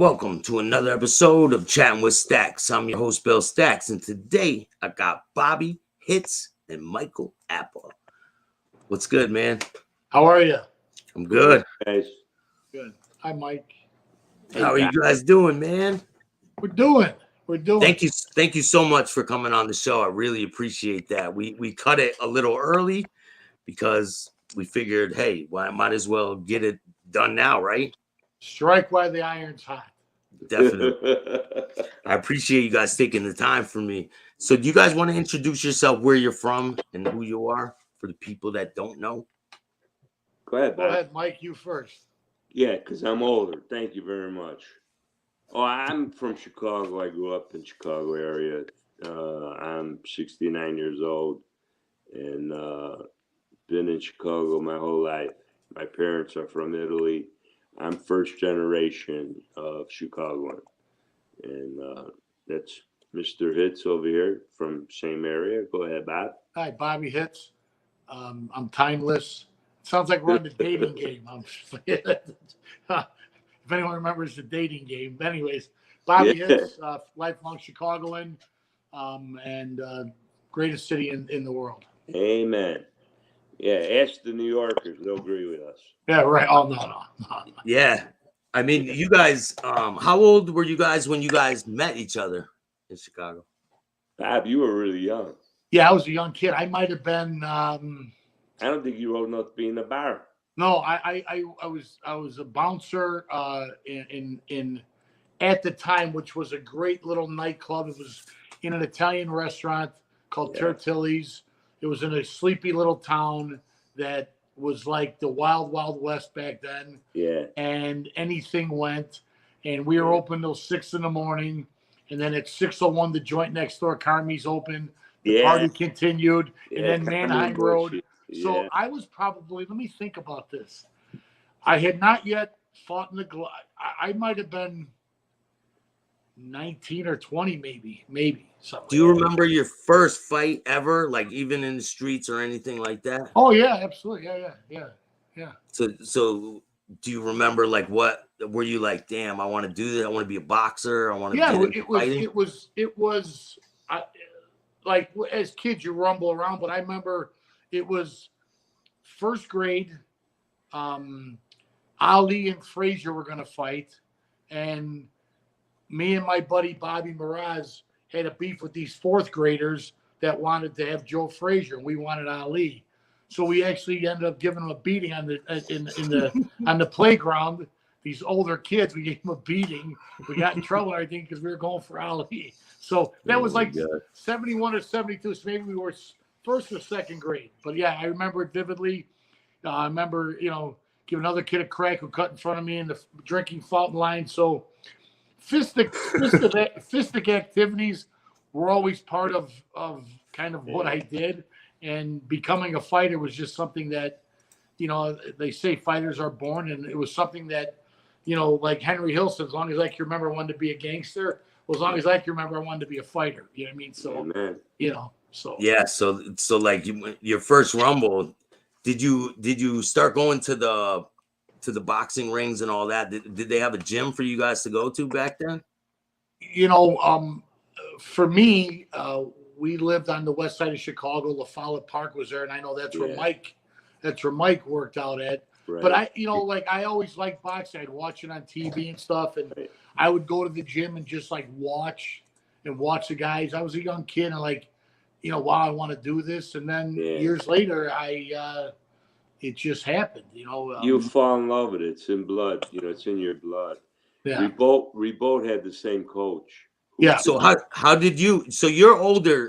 Welcome to another episode of Chatting with Staxx. I'm your host, Bill Staxx, and today I got Bobby, Hitz, and Michael Apple. What's good, man? How are you? I'm good. Guys. Good. Hi, Mike. How are you guys doing, man? We're doing. Thank you so much for coming on the show. I really appreciate that. We cut it a little early because we figured, hey, well, I might as well get it done now, right? Strike while the iron's hot. Definitely. I appreciate you guys taking the time for me. So do you guys want to introduce yourself, where you're from and who you are for the people that don't know? Go ahead, Go ahead, Mike, you first. Yeah, because I'm older. Thank you very much. Oh, I'm from Chicago. I grew up in Chicago area. I'm 69 years old and been in Chicago my whole life. My parents are from Italy. I'm first generation of Chicagoan. And that's Mr. Hitz over here from same area. Go ahead, Bob. Hi, Bobby Hitz. I'm timeless. Sounds like we're on the dating game. If anyone remembers the dating game. But anyways, Bobby Hitz, lifelong Chicagoan, and greatest city in the world. Amen. Yeah, ask the New Yorkers. They'll agree with us. Yeah, right. Oh, no. Yeah. I mean, you guys, how old were you guys when you guys met each other in Chicago? Bob, you were really young. Yeah, I was a young kid. I might have been. I don't think you were old enough to be in the bar. No, I was a bouncer in at the time, which was a great little nightclub. It was in an Italian restaurant called Tragedies. It was in a sleepy little town that was like the wild, wild west back then. Yeah. And anything went. And we were open till 6 a.m. And then at 6:01, the joint next door, Carmi's open. The party continued. And then Manheim Road. So I was probably, let me think about this. I had not yet fought in the I might have been 19 or 20, maybe something. Do you remember your first fight ever, like even in the streets or anything like that? Oh yeah, absolutely. Yeah. So do you remember, like, what were you like? Damn, I want to do that. I want to be a boxer. I want to. Yeah, it was. Like as kids, you rumble around, but I remember it was first grade. Ali and Frazier were going to fight, and me and my buddy Bobby Mraz had a beef with these fourth graders that wanted to have Joe Frazier, and we wanted Ali. So we actually ended up giving them a beating on the playground. These older kids, we gave them a beating. We got in trouble, I think, because we were going for Ali. So that was like 71 or 72. So maybe we were first or second grade. But yeah, I remember it vividly. I remember, giving another kid a crack who cut in front of me in the drinking fountain line. So fistic activities were always part of kind of what I did. And becoming a fighter was just something that, they say fighters are born. And it was something that, like Henry Hill said, as long as I can remember, I wanted to be a gangster. Well, as long as I can remember, I wanted to be a fighter. You know what I mean? So, so. Yeah. So like your first rumble, did you start going to the boxing rings and all that? Did they have a gym for you guys to go to back then? For me, we lived on the west side of Chicago. La Follette Park was there, and I know that's where Mike worked out at. Right. But I always liked boxing. I'd watch it on TV and stuff, and I would go to the gym and just like watch the guys. I was a young kid, and wow, I want to do this. And then years later, it just happened. You fall in love with it. It's in blood. It's in your blood. Yeah. We both had the same coach. Yeah. So how did you? So you're older.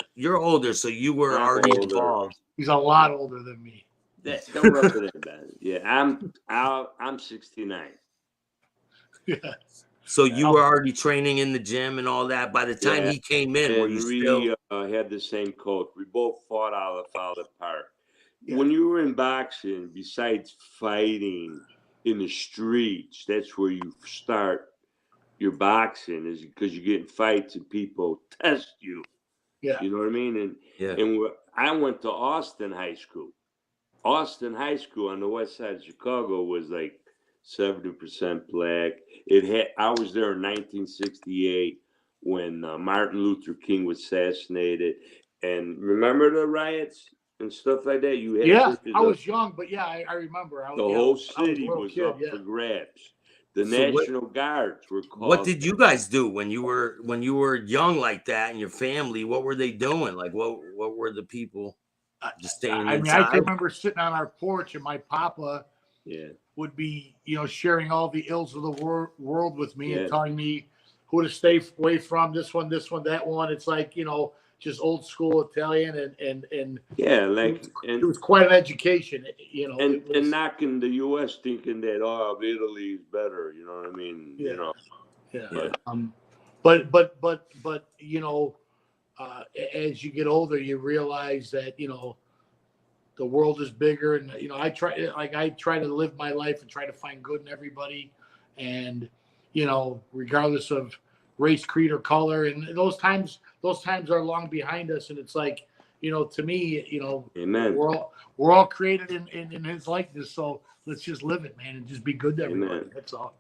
So you were already involved. He's a lot older than me. Don't rub it in, man. Yeah, I'm 69. Yeah. So you were already training in the gym and all that by the time he came in. Were you still had the same coach? We both fought out of Follette Park. Yeah. When you were in boxing, besides fighting in the streets, that's where you start your boxing, is because you get in fights and people test you. Yeah. You know what I mean? And I went to Austin High School. Austin High School on the west side of Chicago was like 70% black. I was there in 1968 when Martin Luther King was assassinated. And remember the riots and stuff like that? You had Yeah, pictures I of was young, but yeah, I remember. the whole city was up for grabs. The So National Guards were called. What did you guys do when you were young like that and your family? What were they doing? Like what were the people just staying I mean, inside? I can remember sitting on our porch and my papa would be, sharing all the ills of the world with me and telling me who to stay away from, this one, that one. It's like, just old school Italian and it was quite an education, and knocking the U.S. thinking that Italy is better, you know what I mean? But as you get older, you realize that the world is bigger, and I try to live my life and try to find good in everybody, and regardless of race, creed, or color. And those times are long behind us. And it's like, to me, Amen. we're all created in his likeness. So let's just live it, man, and just be good to everybody. Amen. That's all.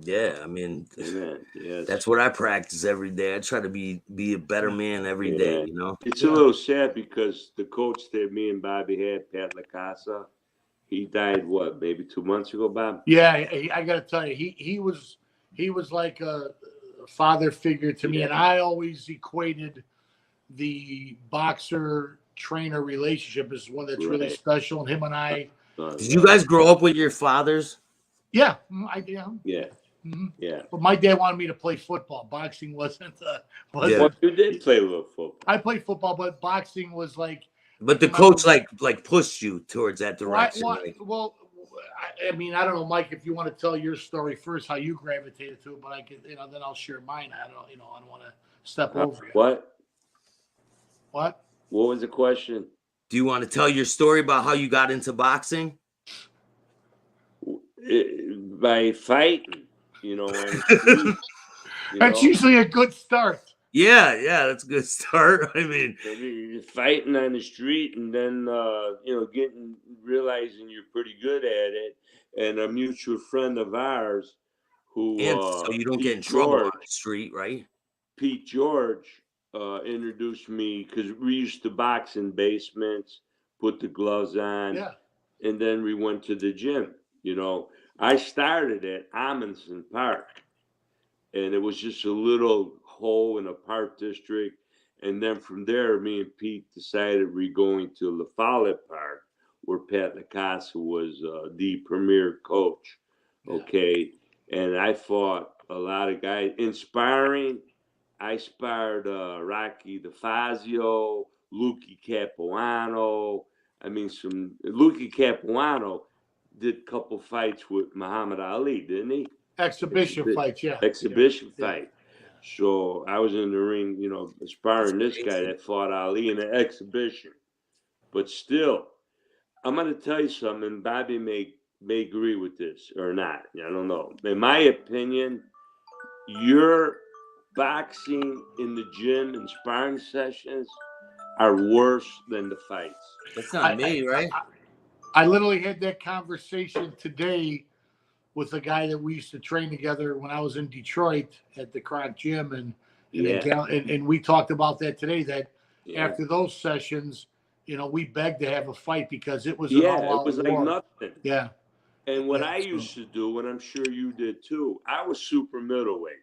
Yeah, I mean, Amen. Yes. That's what I practice every day. I try to be a better man every day. It's a little sad because the coach that me and Bobby had, Pat LaCasa, he died maybe 2 months ago, Bob? Yeah, I got to tell you, he was like a father figure to me, and I always equated the boxer trainer relationship as one that's really special. And him and I. Did you guys grow up with your fathers? Yeah, I did. Yeah. Mm-hmm. Yeah. But my dad wanted me to play football. Boxing wasn't. Well, you did play a little football. I played football, but boxing was like. But the coach like pushed you towards that direction. Well, I mean, I don't know, Mike, if you want to tell your story first, how you gravitated to it, but I could, then I'll share mine. I don't want to step over you. What? What? What was the question? Do you want to tell your story about how you got into boxing? By fighting, That's usually a good start. Yeah, that's a good start. I mean, fighting on the street, and then realizing you're pretty good at it, and a mutual friend of ours who so you don't get in trouble on the street, right? Pete George introduced me because we used to box in basements, put the gloves on, and then we went to the gym. I started at Amundsen Park, and it was just a little hole in a park district. And then from there, me and Pete decided we're going to La Follette Park, where Pat LaCasa was the premier coach. Okay. And I fought a lot of guys. Inspiring. I sparred Rocky DeFazio, Lucky Capuano. Lucky Capuano did a couple fights with Muhammad Ali, didn't he? Exhibition fights, yeah. Exhibition fight. So I was in the ring, sparring this guy that fought Ali in an exhibition. But still, I'm going to tell you something. Bobby may agree with this or not. I don't know. In my opinion, your boxing in the gym and sparring sessions are worse than the fights. That's not me, right? I literally had that conversation today with a guy that we used to train together when I was in Detroit at the Croc Gym, and we talked about that today. That after those sessions, we begged to have a fight because it was it was like nothing. Yeah. And what I used to do, and I'm sure you did too, I was super middleweight.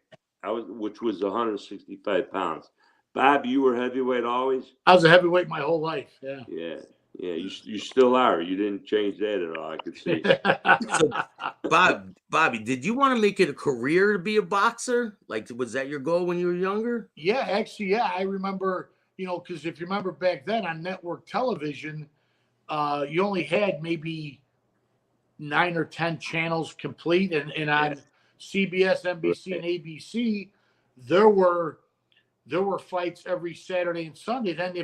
Which was 165 pounds. Bob, you were heavyweight always? I was a heavyweight my whole life. Yeah. Yeah. You still are. You didn't change that at all. I could see. So, Bobby, did you want to make it a career to be a boxer? Like, was that your goal when you were younger? Yeah, actually, I remember. Because if you remember back then on network television, you only had maybe 9 or 10 channels complete, and on CBS, NBC, and ABC, there were fights every Saturday and Sunday. Then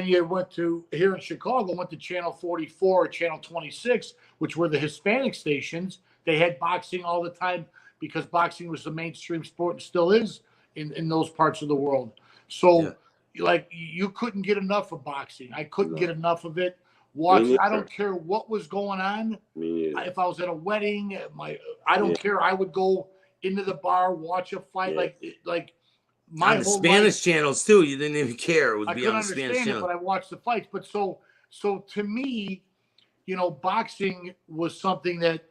you went to here in Chicago, went to Channel 44 or Channel 26, which were the Hispanic stations. They had boxing all the time because boxing was the mainstream sport and still is in those parts of the world. So like you couldn't get enough of boxing. I couldn't get enough of it. watch. I don't care what was going on. Me neither. If I was at a wedding, I don't care. I would go into the bar, watch a fight. Like my on the whole Spanish life, channels too. You didn't even care. It would I be couldn't on the Spanish understand it, channel. but I watched the fights. But so to me, boxing was something that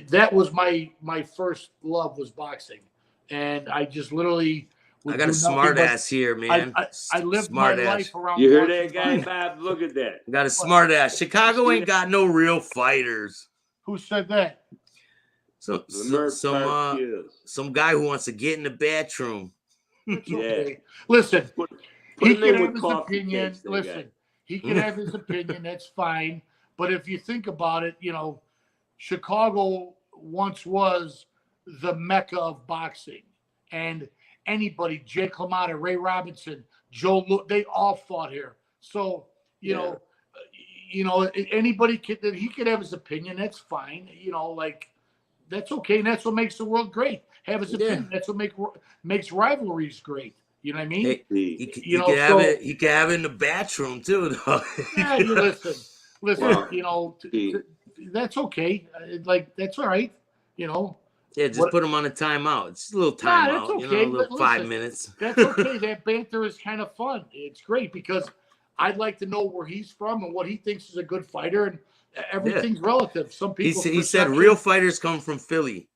that was my first love was boxing, and I just literally. I got a smart ass here, man. I lived my life around. You heard that guy, Bob? Look at that. I got a smart ass. Chicago ain't got no real fighters. Who said that? Some guy who wants to get in the bathroom. Okay. Listen, he can have his opinion. Listen, he can have his opinion. That's fine. But if you think about it, Chicago once was the mecca of boxing, and anybody, Jake LaMotta, Ray Robinson, Joe, they all fought here. So anybody he could have his opinion. That's fine. That's okay, and that's what makes the world great. Have his opinion. That's what makes rivalries great. You know what I mean? Hey, he can have it. He can have it in the bathroom too, though. Yeah, listen. Well, that's okay. That's all right. Yeah, just put him on a timeout. It's a little timeout. That's okay. A little 5 minutes. That's okay. That banter is kind of fun. It's great because I'd like to know where he's from and what he thinks is a good fighter, and everything's relative. Some people. He said real fighters come from Philly.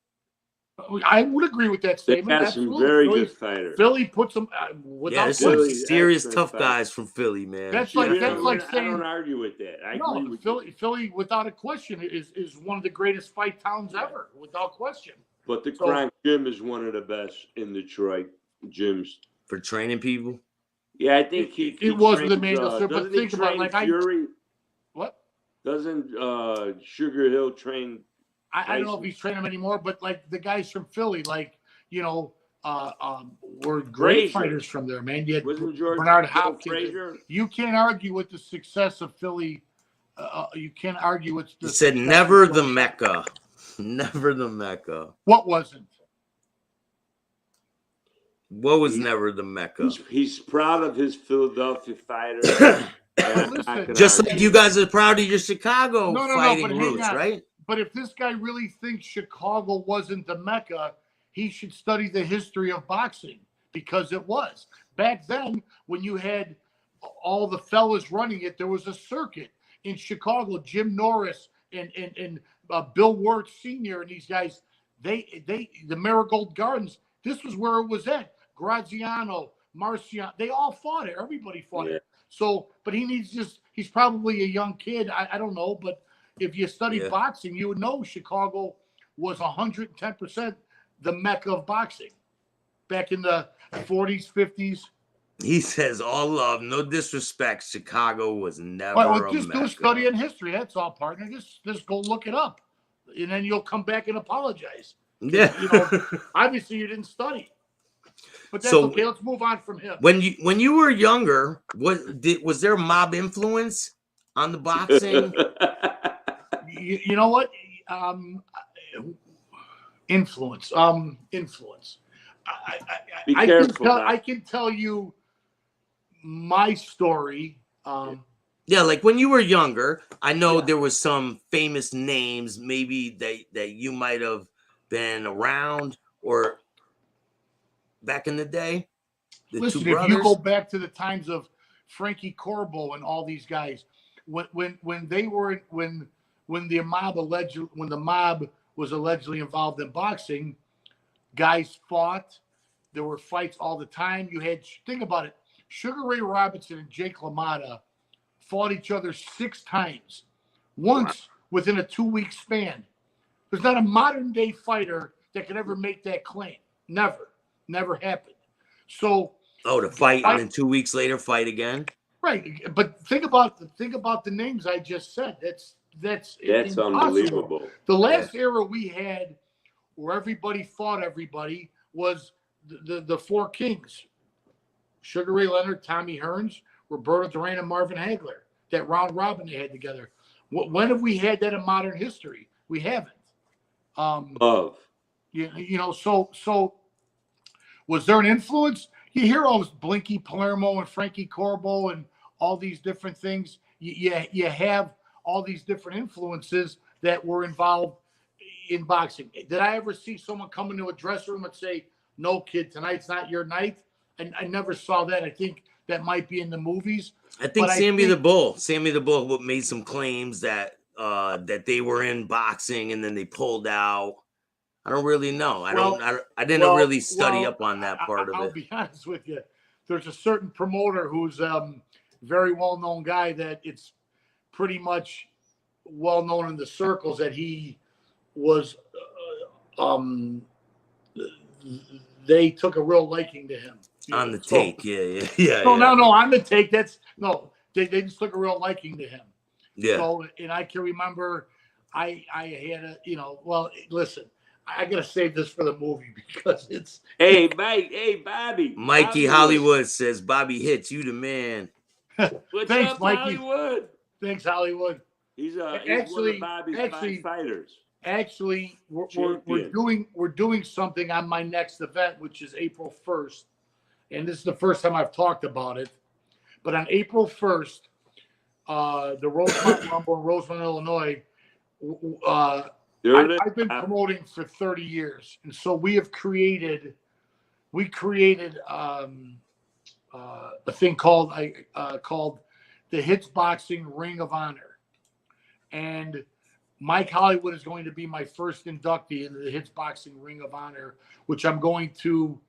I would agree with that statement. They got some very good fighters. Philly puts them there's some serious tough guys from Philly, man. That's like saying. I don't argue with that. I agree with Philly, without a question, is one of the greatest fight towns ever, without question. But the Crank Gym is one of the best in Detroit gyms for training people. Yeah, I think it was the main. But think about Fury. What? Doesn't Sugar Hill train? I don't know if he's training them anymore, but the guys from Philly, were great fighters from there, man. You had Bernard Hopkins. You can't argue with the success of Philly. You can't argue with the. He said never the Mecca. Never the Mecca. What wasn't? What was never the Mecca? He's proud of his Philadelphia fighter. Just like you guys are proud of your Chicago fighting roots, right? But if this guy really thinks Chicago wasn't the Mecca, he should study the history of boxing, because it was. Back then, when you had all the fellas running it, there was a circuit in Chicago. Jim Norris and Bill Wirtz Sr. and these guys, the Marigold Gardens, this was where it was at. Graziano, Marciano, they all fought it. Everybody fought it. So, but he's probably a young kid. I don't know, but if you study boxing, you would know Chicago was 110% the mecca of boxing back in the 40s, 50s. He says all love, no disrespect. Chicago was never just a mecca. Do studying history. That's all, partner. Just go look it up, and then you'll come back and apologize. Yeah. Obviously you didn't study. But that's okay. Let's move on from him. When you were younger, was there mob influence on the boxing? You know what? Influence. Influence. I can tell you my story. Yeah, like when you were younger, I know there was some famous names maybe that you might have been around or back in the day. Listen, if you go back to the times of Frankie Corbo and all these guys, when the mob was allegedly involved in boxing, guys fought. There were fights all the time. Think about it. Sugar Ray Robinson and Jake LaMotta fought each other 6 times, once within a 2-week span. There's not a modern day fighter that could ever make that claim. Never happened. So to fight and then 2 weeks later fight again. Right, but think about the names I just said. That's unbelievable. The last era we had where everybody fought everybody was the 4 kings: Sugar Ray Leonard, Tommy Hearns, Roberto Duran, and Marvin Hagler. That round robin they had together. When have we had that in modern history? We haven't. So was there an influence? You hear all this Blinky Palermo and Frankie Corbo and all these different things. you have all these different influences that were involved in boxing. Did I ever see someone come into a dressing room and say, "No, kid, tonight's not your night"? I never saw that. I think that might be in the movies. I think Sammy the Bull made some claims that that they were in boxing and then they pulled out. I don't really know. I didn't really study up on that part of it. I'll be honest with you. There's a certain promoter who's very well-known guy that it's pretty much well-known in the circles that he was they took a real liking to him. On the take, yeah. No, on the take. They just took a real liking to him. Yeah. So, and I can remember I had a, well, listen, I got to save this for the movie because it's. Hey, Mike. Hey, Bobby. Mikey Hollywood says, Bobby Hitz, you the man. Thanks, up, Mikey. Hollywood? Thanks, Hollywood. He's one of Bobby's fighters. Actually, we're doing something on my next event, which is April 1st. And this is the first time I've talked about it. But on April 1st, the Rosemont Rumble in Rosemont, Illinois, I've been promoting for 30 years. And so we created a thing called the Hitz Boxing Ring of Honor. And Mike Hollywood is going to be my first inductee into the Hitz Boxing Ring of Honor, which I'm going to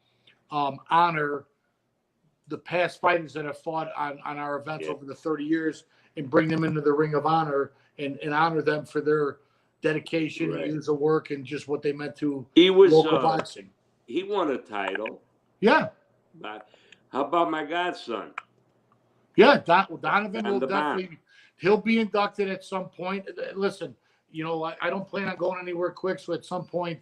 honor the past fighters that have fought on our events over the 30 years and bring them into the Ring of Honor and honor them for their dedication, years of work, and just what they meant to local boxing. He won a title. Yeah. But how about my godson? Yeah, Donovan will definitely – he'll be inducted at some point. Listen, I don't plan on going anywhere quick, so at some point,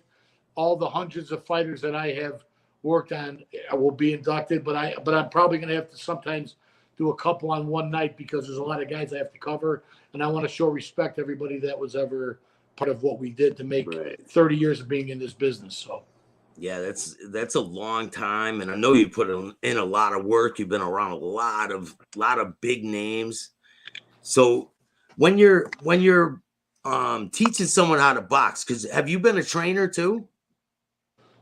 all the hundreds of fighters that I have worked on will be inducted, but I'm probably going to have to sometimes do a couple on one night because there's a lot of guys I have to cover, and I want to show respect to everybody that was ever part of what we did to make 30 years of being in this business. So, yeah, that's a long time, and I know you put in a lot of work. You've been around a lot of big names. So when you're teaching someone how to box, because have you been a trainer too?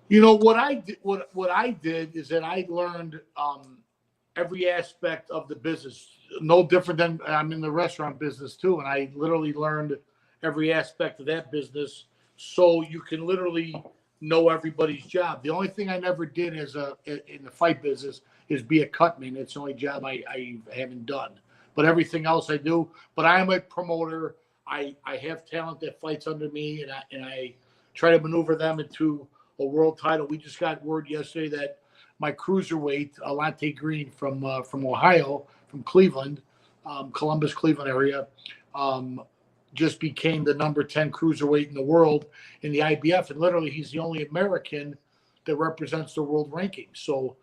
What I did is that I learned every aspect of the business. No different than I'm in the restaurant business too, and I literally learned every aspect of that business, so you can literally know everybody's job. The only thing I never did in the fight business is be a cutman. It's the only job I haven't done. But everything else I do. But I am a promoter. I have talent that fights under me, and I try to maneuver them into a world title. We just got word yesterday that my cruiserweight, Alante Green from Ohio, from Cleveland, Columbus, Cleveland area, just became the number 10 cruiserweight in the world in the IBF. And literally, he's the only American that represents the world ranking. So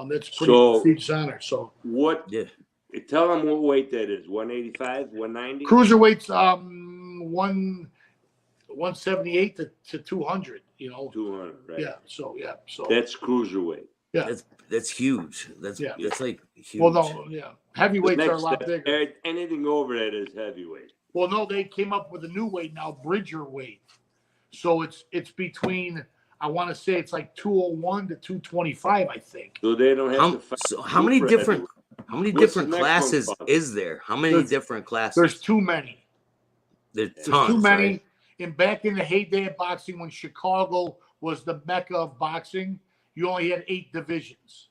that's pretty prestigious honor. So what? Yeah. Tell them what weight that is. 185, 190? Cruiserweight's 178 to 200. 200, right? Yeah. So that's cruiserweight. Yeah, that's huge. That's like huge. Well, no, yeah, heavyweights are a lot bigger. Anything over that is heavyweight. Well, no, they came up with a new weight now, Bridger weight. So it's between, I want to say it's like 201 to 225, I think. So they don't have to fight. So how many different classes is there? How many different classes? There's too many. There's tons, too many. Right? And back in the heyday of boxing, when Chicago was the mecca of boxing, you only had 8 divisions.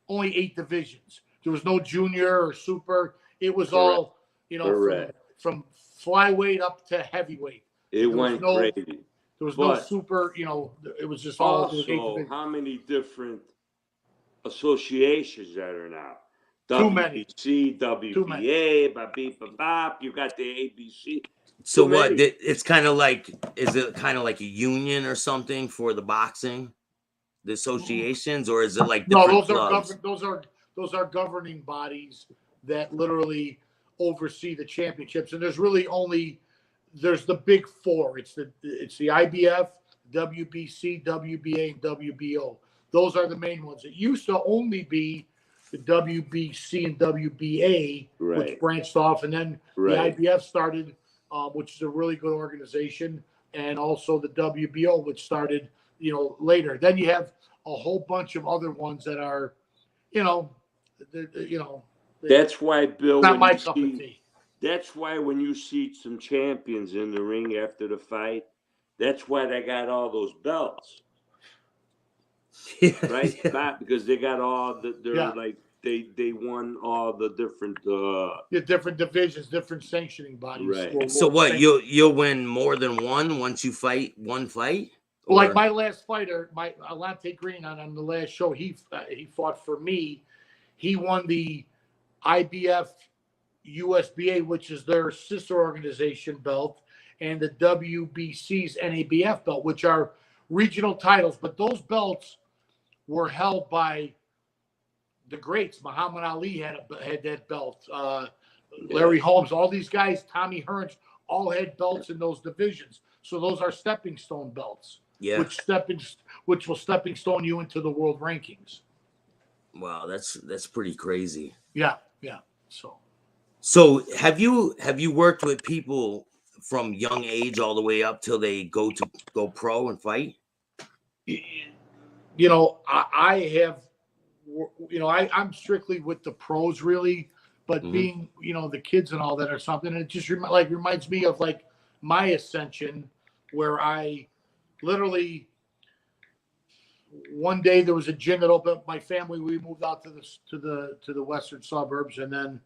Only 8 divisions. There was no junior or super. It was all, from flyweight up to heavyweight. It went crazy. There was no super, it was just all. Also, how many different associations are there now? Too many. WBC, WBA, bop, you got the ABC. So what? It's kind of like, is it kind of like a union or something for the boxing, the associations, or is it like different clubs? Those are governing bodies that literally oversee the championships, and there's really there's the big 4. It's the IBF, WBC, WBA, and WBO. Those are the main ones. It used to only be the WBC and WBA, which branched off, and then the IBF started, which is a really good organization, and also the WBO, which started, later. Then you have a whole bunch of other ones that are, that's why, Bill, not my cup of tea. That's why when you see some champions in the ring after the fight, that's why they got all those belts. Right? Yeah. Because they got all like they won all the different different divisions, different sanctioning bodies. Right. So what, you'll win more than one once you fight one fight? Well, like my last fighter, Alante Green on the last show, he fought for me. He won the IBF USBA, which is their sister organization belt, and the WBC's NABF belt, which are regional titles. But those belts were held by the greats. Muhammad Ali had that belt. Larry Holmes, all these guys, Tommy Hearns, all had belts in those divisions. So those are stepping stone belts. Yeah. Which will stepping stone you into the world rankings. Wow, that's pretty crazy. Yeah. So have you worked with people from young age all the way up till they go pro and fight? I have, I'm strictly with the pros really, but being, the kids and all that or something, and it just reminds me of like my ascension, where I literally one day there was a gym that opened up. My family, we moved out to the western suburbs, and then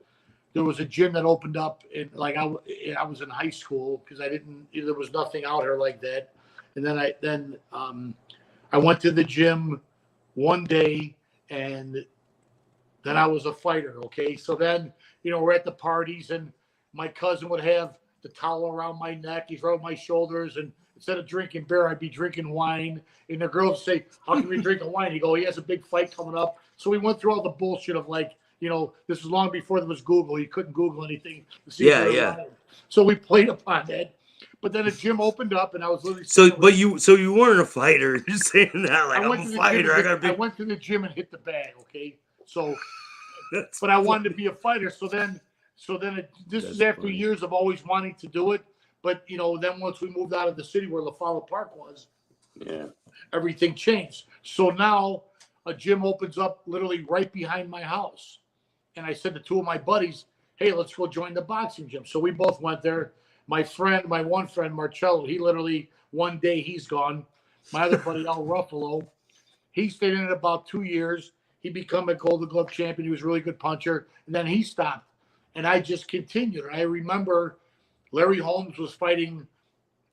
there was a gym that opened up in, like, I was in high school because there was nothing out here like that. And then I went to the gym one day, and then I was a fighter. Okay. So then, we're at the parties, and my cousin would have the towel around my neck. He's around my shoulders, and instead of drinking beer, I'd be drinking wine. And the girls would say, how can we drink wine? He go, he has a big fight coming up. So we went through all the bullshit of like, this was long before there was Google. You couldn't Google anything to see. Yeah. So we played upon that. But then a gym opened up, and I was literally. So you weren't a fighter. You're saying that like I'm a fighter. I went to the gym and hit the bag. Okay, so. But I wanted to be a fighter. So then this is after years of always wanting to do it. But then once we moved out of the city where La Fala Park was, everything changed. So now a gym opens up literally right behind my house. And I said to two of my buddies, hey, let's go join the boxing gym. So we both went there. My one friend, Marcello, he literally, one day he's gone. My other buddy, Al Ruffalo, he stayed in it about 2 years. He became a Golden Glove champion. He was a really good puncher. And then he stopped. And I just continued. I remember Larry Holmes was fighting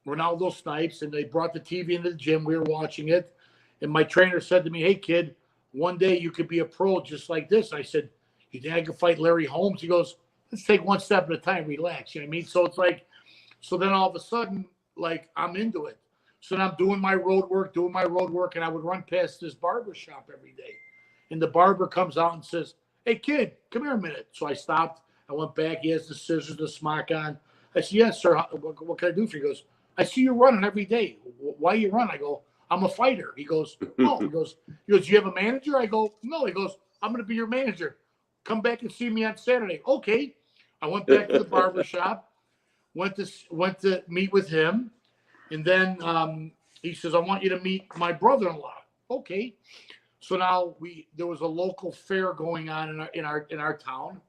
Ronaldo Snipes, and they brought the TV into the gym. We were watching it. And my trainer said to me, hey, kid, one day you could be a pro just like this. I said, you think I could fight Larry Holmes? He goes, let's take one step at a time, relax. You know what I mean? So it's like, so then all of a sudden, like, I'm into it. So then I'm doing my road work, and I would run past this barber shop every day. And the barber comes out and says, hey, kid, come here a minute. So I stopped. I went back. He has the scissors, the smock on. I said, yes, sir. What can I do for you? He goes, I see you running every day. Why you run? I go, I'm a fighter. He goes, oh. He goes, do you have a manager? I go, no. He goes, I'm going to be your manager. Come back and see me on Saturday. Okay. I went back to the barber shop, went to meet with him. And then he says, I want you to meet my brother-in-law. Okay. So now there was a local fair going on in our town,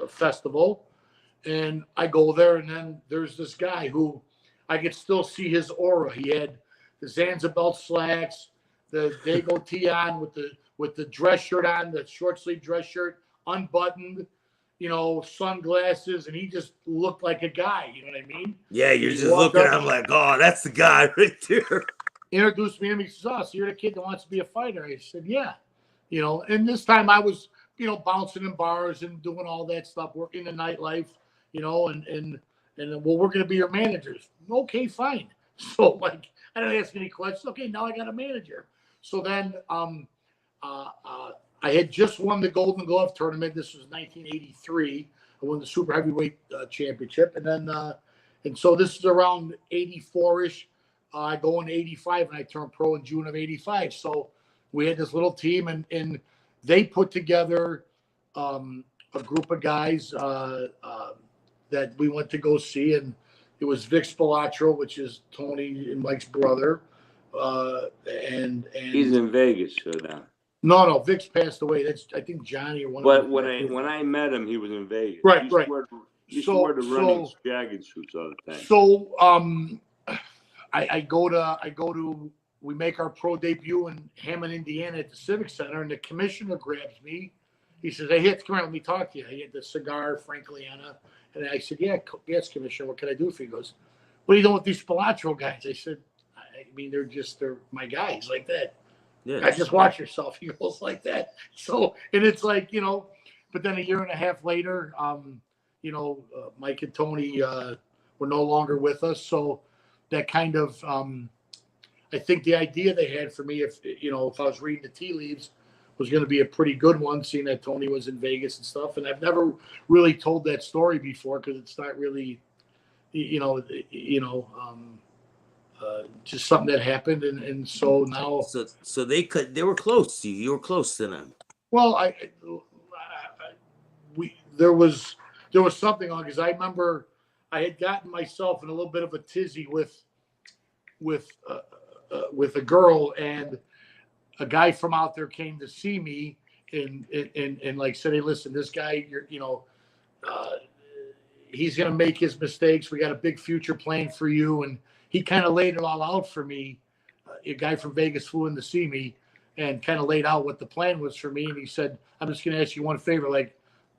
festival. And I go there, and then there's this guy who I could still see his aura. He had the Zanzibar slacks, the Dago tee on with the dress shirt on, the short sleeve dress shirt, unbuttoned, sunglasses, and he just looked like a guy. You know what I mean? Yeah, you're just looking at him like, oh, that's the guy right there. Introduced me to him. He says, oh, so you're the kid that wants to be a fighter. I said, yeah. And this time I was, bouncing in bars and doing all that stuff, working the nightlife, and well, we're going to be your managers. Okay, fine. So like, I didn't ask any questions. Okay, now I got a manager. So then I had just won the Golden Glove tournament. This was 1983. I won the super heavyweight championship. And then, and so this is around 84-ish. I go in 85, and I turned pro in June of 85. So we had this little team, and they put together a group of guys that we went to go see, and it was Vic Spilatro, which is Tony and Mike's brother, and He's in Vegas now. No, Vic's passed away. That's, I think, Johnny or one But of them. when I met him, he was in Vegas. Right, He used to wear the running jagged suits all the time. So I go to we make our pro debut in Hammond, Indiana at the Civic Center, and the commissioner grabs me. He says, "Hey, Hitz, come here, let me talk to you." He had the cigar, Frank Liana. And I said, yes, Commissioner, what can I do for you? He goes, "What are you doing with these Spilatro guys?" I said, "I mean, they're my guys like that." Yeah. I just watch yourself. He goes like that. So, and it's like, but then a year and a half later, Mike and Tony were no longer with us. So that kind of, I think the idea they had for me, if I was reading the tea leaves, was going to be a pretty good one, seeing that Tony was in Vegas and stuff. And I've never really told that story before because it's not really, just something that happened. And so now. So they were close to you. You were close to them. Well, there was something on, because I remember I had gotten myself in a little bit of a tizzy with a girl, and a guy from out there came to see me and like said, "Hey, listen, this guy, he's going to make his mistakes. We got a big future plan for you." And he kind of laid it all out for me. A guy from Vegas flew in to see me and kind of laid out what the plan was for me. And he said, "I'm just going to ask you one favor.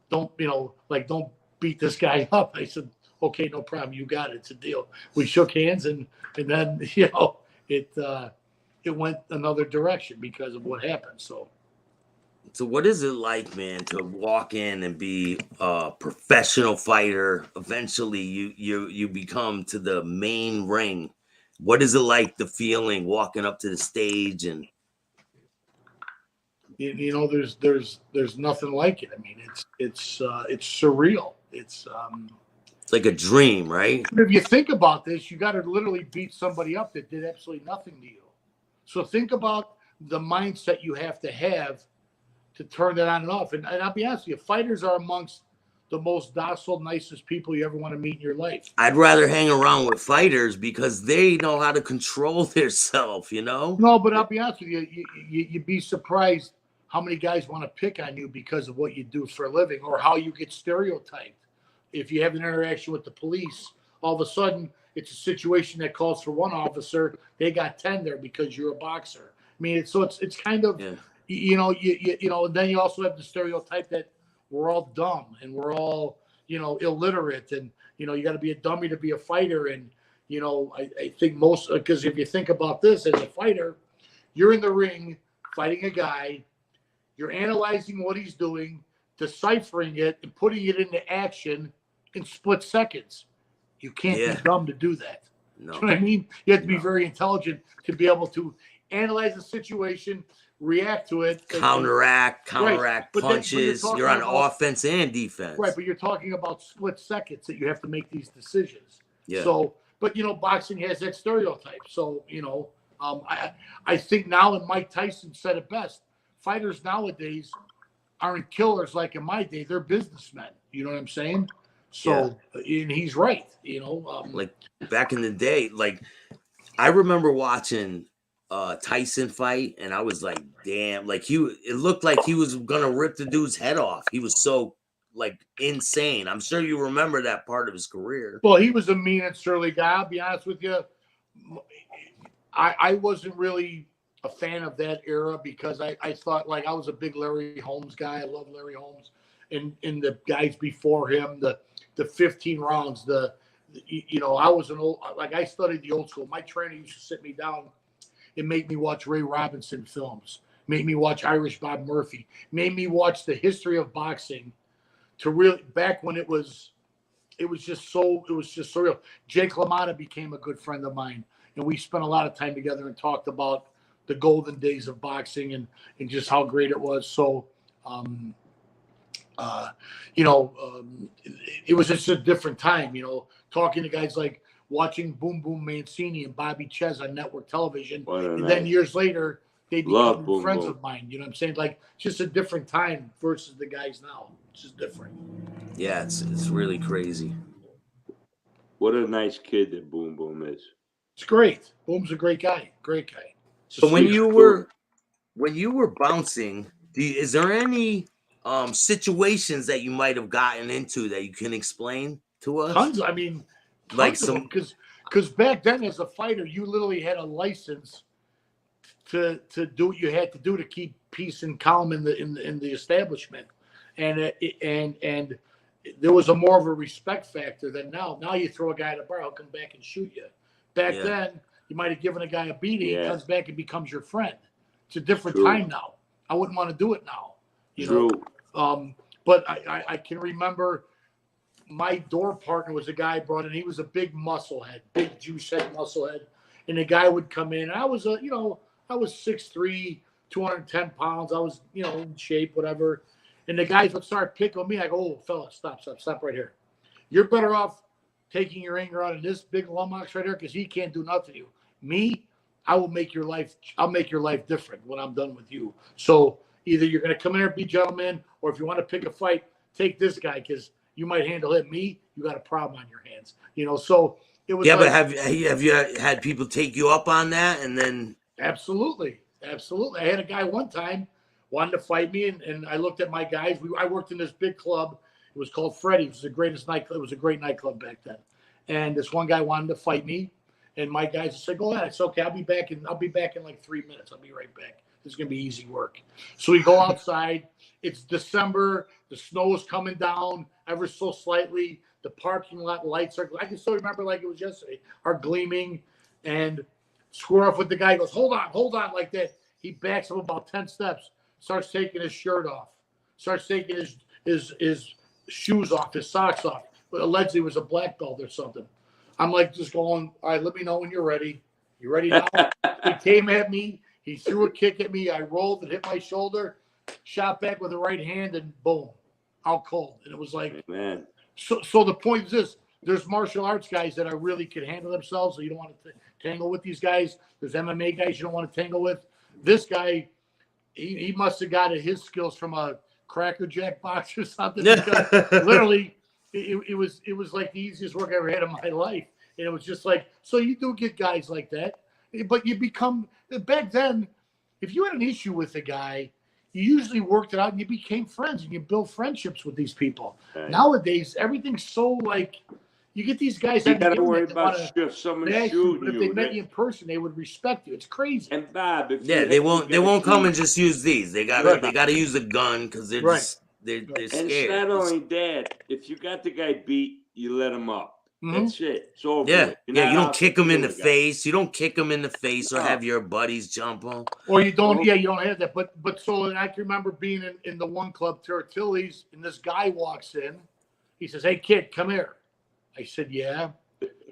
Don't beat this guy up." I said, "Okay, no problem. You got it. It's a deal." We shook hands, and then, it went another direction because of what happened. So what is it like, man, to walk in and be a professional fighter? Eventually you become to the main ring. What is it like, the feeling walking up to the stage? And there's nothing like it. I mean, it's surreal. It's like a dream, right? If you think about this, you got to literally beat somebody up that did absolutely nothing to you. So think about the mindset you have to turn that on and off. And I'll be honest with you, fighters are amongst the most docile, nicest people you ever want to meet in your life. I'd rather hang around with fighters because they know how to control themselves, No, but I'll be honest with you, you'd be surprised how many guys want to pick on you because of what you do for a living or how you get stereotyped. If you have an interaction with the police, all of a sudden it's a situation that calls for one officer. They got 10 there because you're a boxer. I mean, it's kind of, and then you also have the stereotype that we're all dumb and we're all, illiterate, and, you got to be a dummy to be a fighter. And, I think because if you think about this as a fighter, you're in the ring fighting a guy, you're analyzing what he's doing, deciphering it, and putting it into action in split seconds. You can't be dumb to do that. No. You know what I mean? You have to be very intelligent to be able to analyze the situation, react to it. Counteract punches. You're on offense and defense. Right, but you're talking about split seconds that you have to make these decisions. Yeah. So, but, boxing has that stereotype. So, I think now, and Mike Tyson said it best, fighters nowadays aren't killers like in my day. They're businessmen. You know what I'm saying? So, and he's right, like back in the day, like I remember watching Tyson fight, and I was like, damn, like it looked like he was gonna rip the dude's head off. He was so insane. I'm sure you remember that part of his career. Well, he was a mean and surly guy. I'll be honest with you. I wasn't really a fan of that era because I thought, I was a big Larry Holmes guy. I love Larry Holmes, and the guys before him, the 15 rounds, I was I studied the old school. My trainer used to sit me down and make me watch Ray Robinson films, made me watch Irish Bob Murphy, made me watch the history of boxing to really, back when it was just surreal. Jake LaMotta became a good friend of mine, and we spent a lot of time together and talked about the golden days of boxing and just how great it was. So, it was just a different time, talking to guys like watching Boom Boom Mancini and Bobby Ches on network television. And then years later, they Love become Boom friends Boom. of mine. You know what I'm saying? Like, just a different time versus the guys now. It's just different. Yeah, it's really crazy. What a nice kid that Boom Boom is. It's great. Boom's a great guy. Great guy. So when you were bouncing, is there any situations that you might have gotten into that you can explain to us? Tons. I mean, Like tons of them. Because back then, as a fighter, you literally had a license to do what you had to do to keep peace and calm in the establishment, and there was a more of a respect factor than now. Now you throw a guy at a bar, he'll come back and shoot you. Back then, you might have given a guy a beating. He comes back and becomes your friend. It's a different time now. I wouldn't want to do it now. You know. But I can remember my door partner was a guy I brought in. He was a big musclehead, big juice head musclehead, and the guy would come in. And I was I was 6'3", 210 pounds. I was, in shape, whatever. And the guys would start picking on me. I go, oh, fella, stop right here. You're better off taking your anger out of this big lummox right here because he can't do nothing to you. Me, I'll make your life different when I'm done with you. So either you're going to come in here and be gentlemen, or if you want to pick a fight, take this guy because you might handle him. Me, you got a problem on your hands. So it was. Yeah, but have you had people take you up on that and then? Absolutely. I had a guy one time wanted to fight me, and I looked at my guys. I worked in this big club. It was called Freddy's. It was the greatest nightclub. It was a great nightclub back then. And this one guy wanted to fight me, and my guys said, "Go ahead. It's okay. I'll be back in like 3 minutes. I'll be right back. This is gonna be easy work." So we go outside. It's December. The snow is coming down ever so slightly. The parking lot lights are. I can still remember like it was yesterday. Are gleaming, and square off with the guy. Goes, hold on, like that. He backs up about 10 steps. Starts taking his shirt off. Starts taking his shoes off, his socks off. But allegedly it was a black belt or something. I'm like just going, all right, let me know when you're ready. You ready now? He came at me. He threw a kick at me. I rolled and hit my shoulder. Shot back with the right hand and boom, out cold. And it was like, man. So the point is this. There's martial arts guys that are really can handle themselves, so you don't want to tangle with these guys. There's MMA guys you don't want to tangle with. This guy, he must have got his skills from a Cracker Jack box or something. Because literally, it was like the easiest work I ever had in my life. And it was just like, so you do get guys like that, but you become back then. If you had an issue with a guy, you usually worked it out and you became friends and you build friendships with these people. Right. Nowadays, everything's so like. You get these guys. You got to worry about someone shooting you. If they met you in person, they would respect you. It's crazy. And Bob, they won't come and just use these. They gotta use a gun because they're they're scared. And it's not only that. If you got the guy beat, you let him up. Mm-hmm. That's it. It's over. Yeah, you don't kick him in the face. You don't kick him in the face or have your buddies jump him. Or you don't. Yeah, you don't have that. But so I can remember being in the one club, Tortillas, and this guy walks in. He says, "Hey kid, come here." I said, yeah.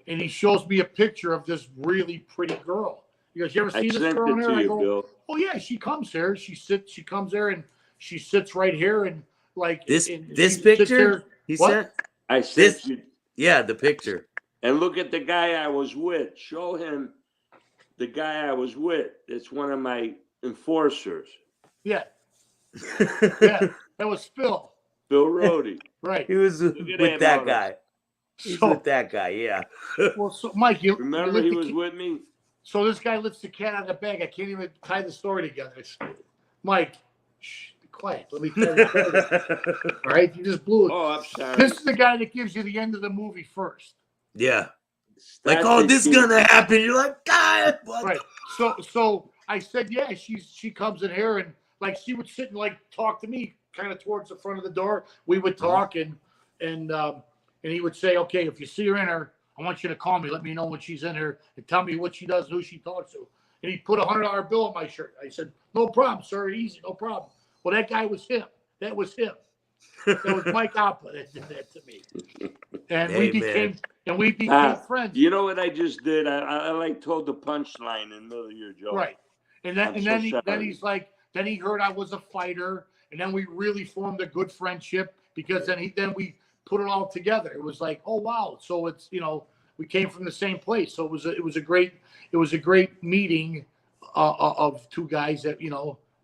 And he shows me a picture of this really pretty girl. He goes, you ever see this girl in there? I go, Bill. Oh, yeah, she comes here. She comes there and she sits right here and like. This picture? He said? I said this. Yeah, the picture. And look at the guy I was with. Show him the guy I was with. It's one of my enforcers. Yeah. Yeah, that was Phil. Phil Rohde. Right. He was with that guy. He's with that guy, yeah. Well, so Mike, you remember he was with me? So this guy lifts the cat out of the bag. I can't even tie the story together. Mike, shh, be quiet. Let me tell you. All right, you just blew it. Oh, I'm sorry. This is the guy that gives you the end of the movie first. Yeah. Like, oh, this is gonna happen. You're like, God. Right. So I said, yeah. She comes in here and like she would sit and like talk to me, kind of towards the front of the door. We would talk and he would say, okay, if you see her in her, I want you to call me. Let me know when she's in here and tell me what she does, who she talks to. And he put $100 bill on my shirt. I said, no problem, sir. Easy, no problem. Well, that guy was him. That was him. That was Mike Oppa that did that to me. And we became friends. You know what I just did? I like told the punchline in the middle of your joke. Right. And then he's like, then he heard I was a fighter. And then we really formed a good friendship because then we put it all together. It was like, oh wow. So it's, we came from the same place. So it was a great meeting of two guys that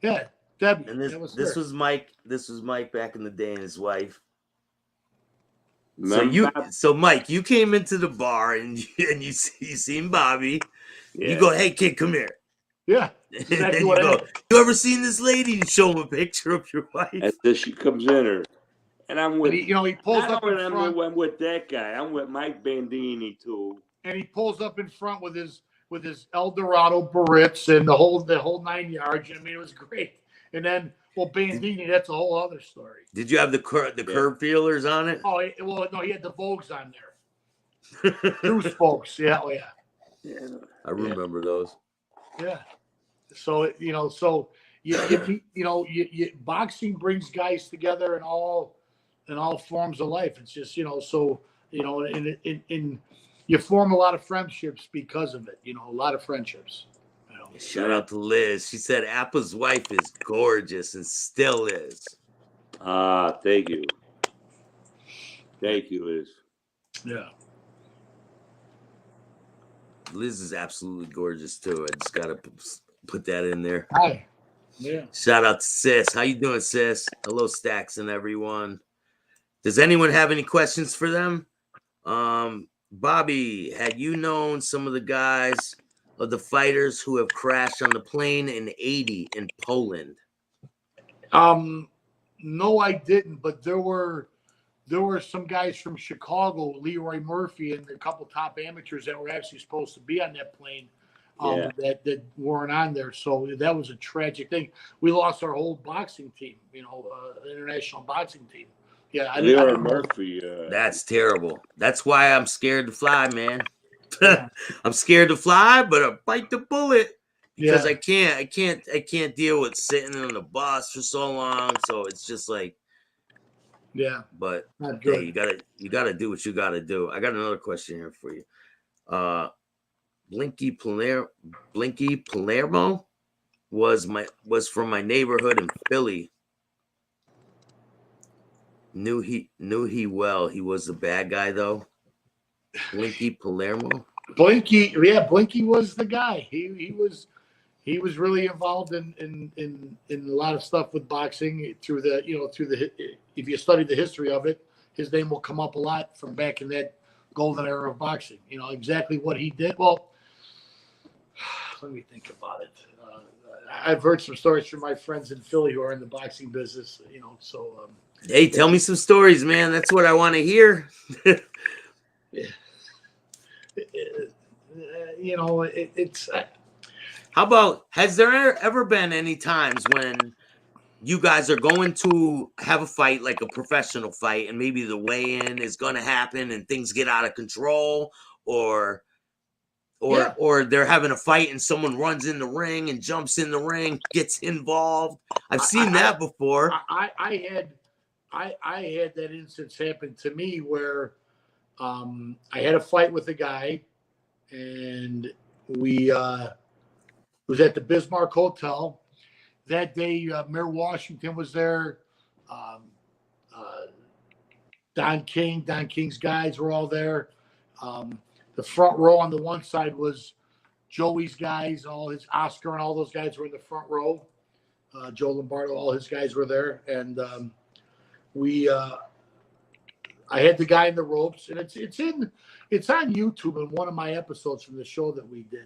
yeah, Debbie. And that was this her. was Mike. This was Mike back in the day and his wife. Remember? So Mike, you came into the bar and you seen Bobby. Yeah. You go, hey kid, come here. Yeah, And exactly you what I go, had. you ever seen this lady? You show him a picture of your wife. And then she comes in her, and I'm with. And he pulls not up in only front. I'm with that guy. I'm with Mike Bandini too. And he pulls up in front with his El Dorado barrettes and the whole 9 yards. I mean, it was great. And then, well, Bandini, that's a whole other story. Did you have the curb feelers on it? Oh, well, no, he had the Vogues on there. True spokes. Yeah, oh, yeah. Yeah. I remember those. Yeah. So, boxing brings guys together in all forms of life. It's just, and you form a lot of friendships because of it, a lot of friendships. Shout out to Liz. She said Appa's wife is gorgeous and still is. Thank you. Thank you, Liz. Yeah. Liz is absolutely gorgeous too. I just gotta put that in there. Hi. Yeah. Shout out to Sis. How you doing, Sis? Hello, Staxx and everyone. Does anyone have any questions for them? Bobby, had you known some of the guys of the fighters who have crashed on the plane in '80 in Poland? No, I didn't, but there were some guys from Chicago, Leroy Murphy, and a couple top amateurs that were actually supposed to be on that plane that weren't on there. So that was a tragic thing. We lost our whole boxing team, international boxing team. Yeah, Leroy Murphy. That's terrible. That's why I'm scared to fly, man. I'm scared to fly, but I bite the bullet because I can't deal with sitting on the bus for so long. So it's just like, yeah. But not good. Hey, you gotta do what you gotta do. I got another question here for you. Blinky Palermo was from my neighborhood in Philly. Knew he well. He was the bad guy though. Blinky Palermo. Blinky was the guy. He was really involved in a lot of stuff with boxing through the if you study the history of it, his name will come up a lot from back in that golden era of boxing. Exactly what he did. Well, let me think about it. I've heard some stories from my friends in Philly who are in the boxing business. Hey, tell me some stories, man. That's what I want to hear. It's. How about, has there ever been any times when you guys are going to have a fight, like a professional fight, and maybe the weigh-in is going to happen and things get out of control, or they're having a fight and someone runs in the ring and jumps in the ring, gets involved? I've seen that before. I had that instance happen to me where I had a fight with a guy, and we was at the Bismarck Hotel. That day, Mayor Washington was there. Don King's guys were all there. The front row on the one side was Joey's guys, all his Oscar and all those guys were in the front row. Joe Lombardo, all his guys were there. And I had the guy in the ropes, and it's on YouTube in one of my episodes from the show that we did,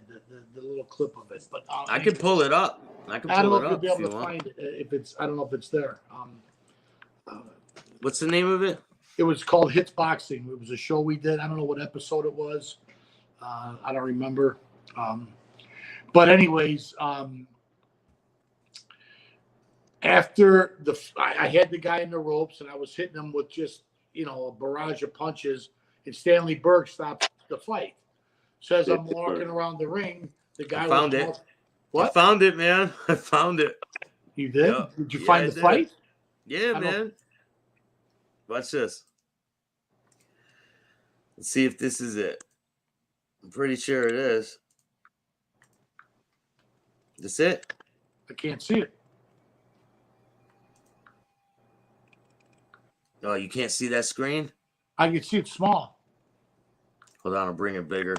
the little clip of it. But I can pull it up. I don't know if you'll be able to find it. I don't know if it's there. What's the name of it? It was called Hitz Boxing. It was a show we did. I don't know what episode it was. I don't remember. But anyways, after I had the guy in the ropes, and I was hitting him with just a barrage of punches, and Stanley Berg stops the fight. Says I'm walking around the ring. The guy found it. What? I found it, man. I found it. You did? Yeah. Did you find the fight? Yeah, man. Watch this. Let's see if this is it. I'm pretty sure it is. This it? I can't see it. Oh, you can't see that screen? I can see it small. Hold on, I'll bring it bigger.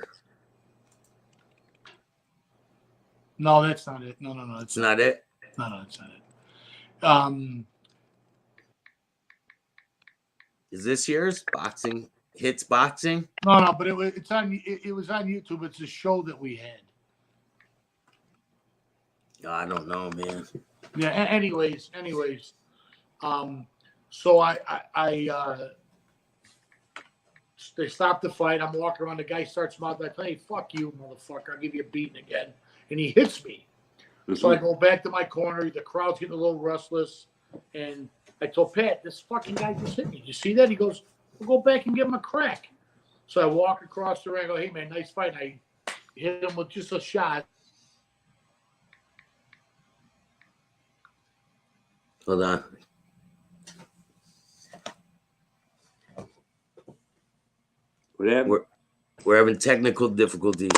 No, that's not it. No, It's not it. No, that's not it. Is this yours? Boxing Hitz boxing? No, but it was on YouTube. It's a show that we had. I don't know, man. Yeah. Anyways. So they stopped the fight. I'm walking around. The guy starts mouthing like, "Hey, fuck you, motherfucker! I'll give you a beating again." And he hits me. So I go back to my corner. The crowd's getting a little restless, and I told Pat, "This fucking guy just hit me. You see that?" He goes, "We'll go back and give him a crack." So I walk across the ring. I go, "Hey man, nice fight." And I hit him with just a shot. Hold on. We're having technical difficulties.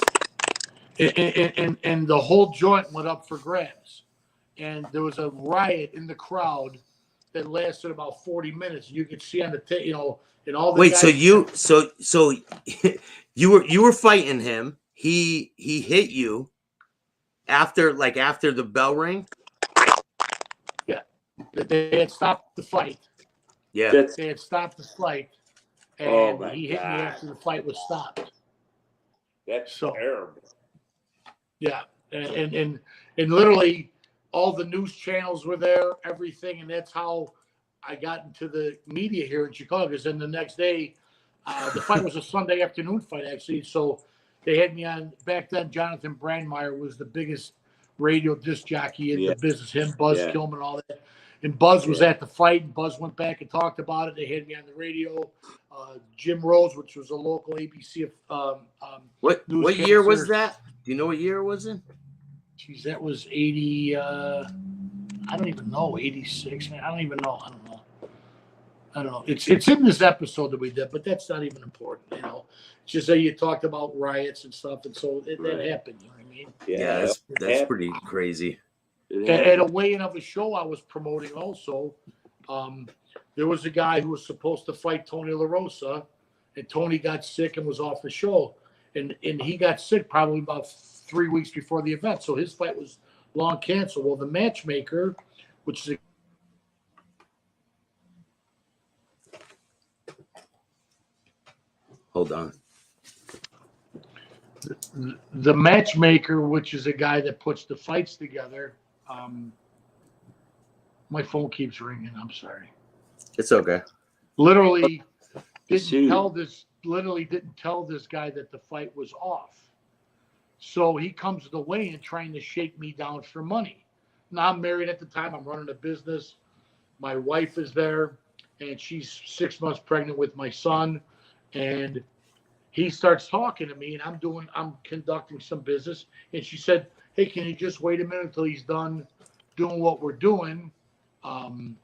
And the whole joint went up for grabs. And there was a riot in the crowd that lasted about 40 minutes. You could see on the and all the Wait, guys, so you were fighting him. He hit you after the bell rang? Yeah. They had stopped the fight. Yeah. They had stopped the fight. And he hit me after the fight was stopped. That's terrible. Yeah. And literally all the news channels were there, everything, and that's how I got into the media here in Chicago. Because then the next day, the fight was a Sunday afternoon fight, actually. So they had me on. Back then, Jonathan Brandmeier was the biggest radio disc jockey in the business. Him, Buzz Kilman, all that. And Buzz was at the fight, and Buzz went back and talked about it. They had me on the radio. Jim Rose, which was a local ABC. What year was that? Do you know what year it was in? Geez, that was 80. I don't even know. 86. Man, I don't even know. I don't know. It's in this episode that we did, but that's not even important. It's just that you talked about riots and stuff, and so that happened. You know what I mean? Yeah, that's pretty crazy. At a weigh-in of a show I was promoting also, there was a guy who was supposed to fight Tony La Rosa, and Tony got sick and was off the show. And he got sick probably about 3 weeks before the event. So his fight was long canceled. Well, the matchmaker, which is Hold on. The matchmaker, which is a guy that puts the fights together. My phone keeps ringing. I'm sorry. It's okay. Literally didn't tell this guy that the fight was off. So he comes to the weigh-in trying to shake me down for money. Now I'm married at the time. I'm running a business. My wife is there, and she's 6 months pregnant with my son. And he starts talking to me, and I'm conducting some business. And she said, "Hey, can you just wait a minute until he's done doing what we're doing? And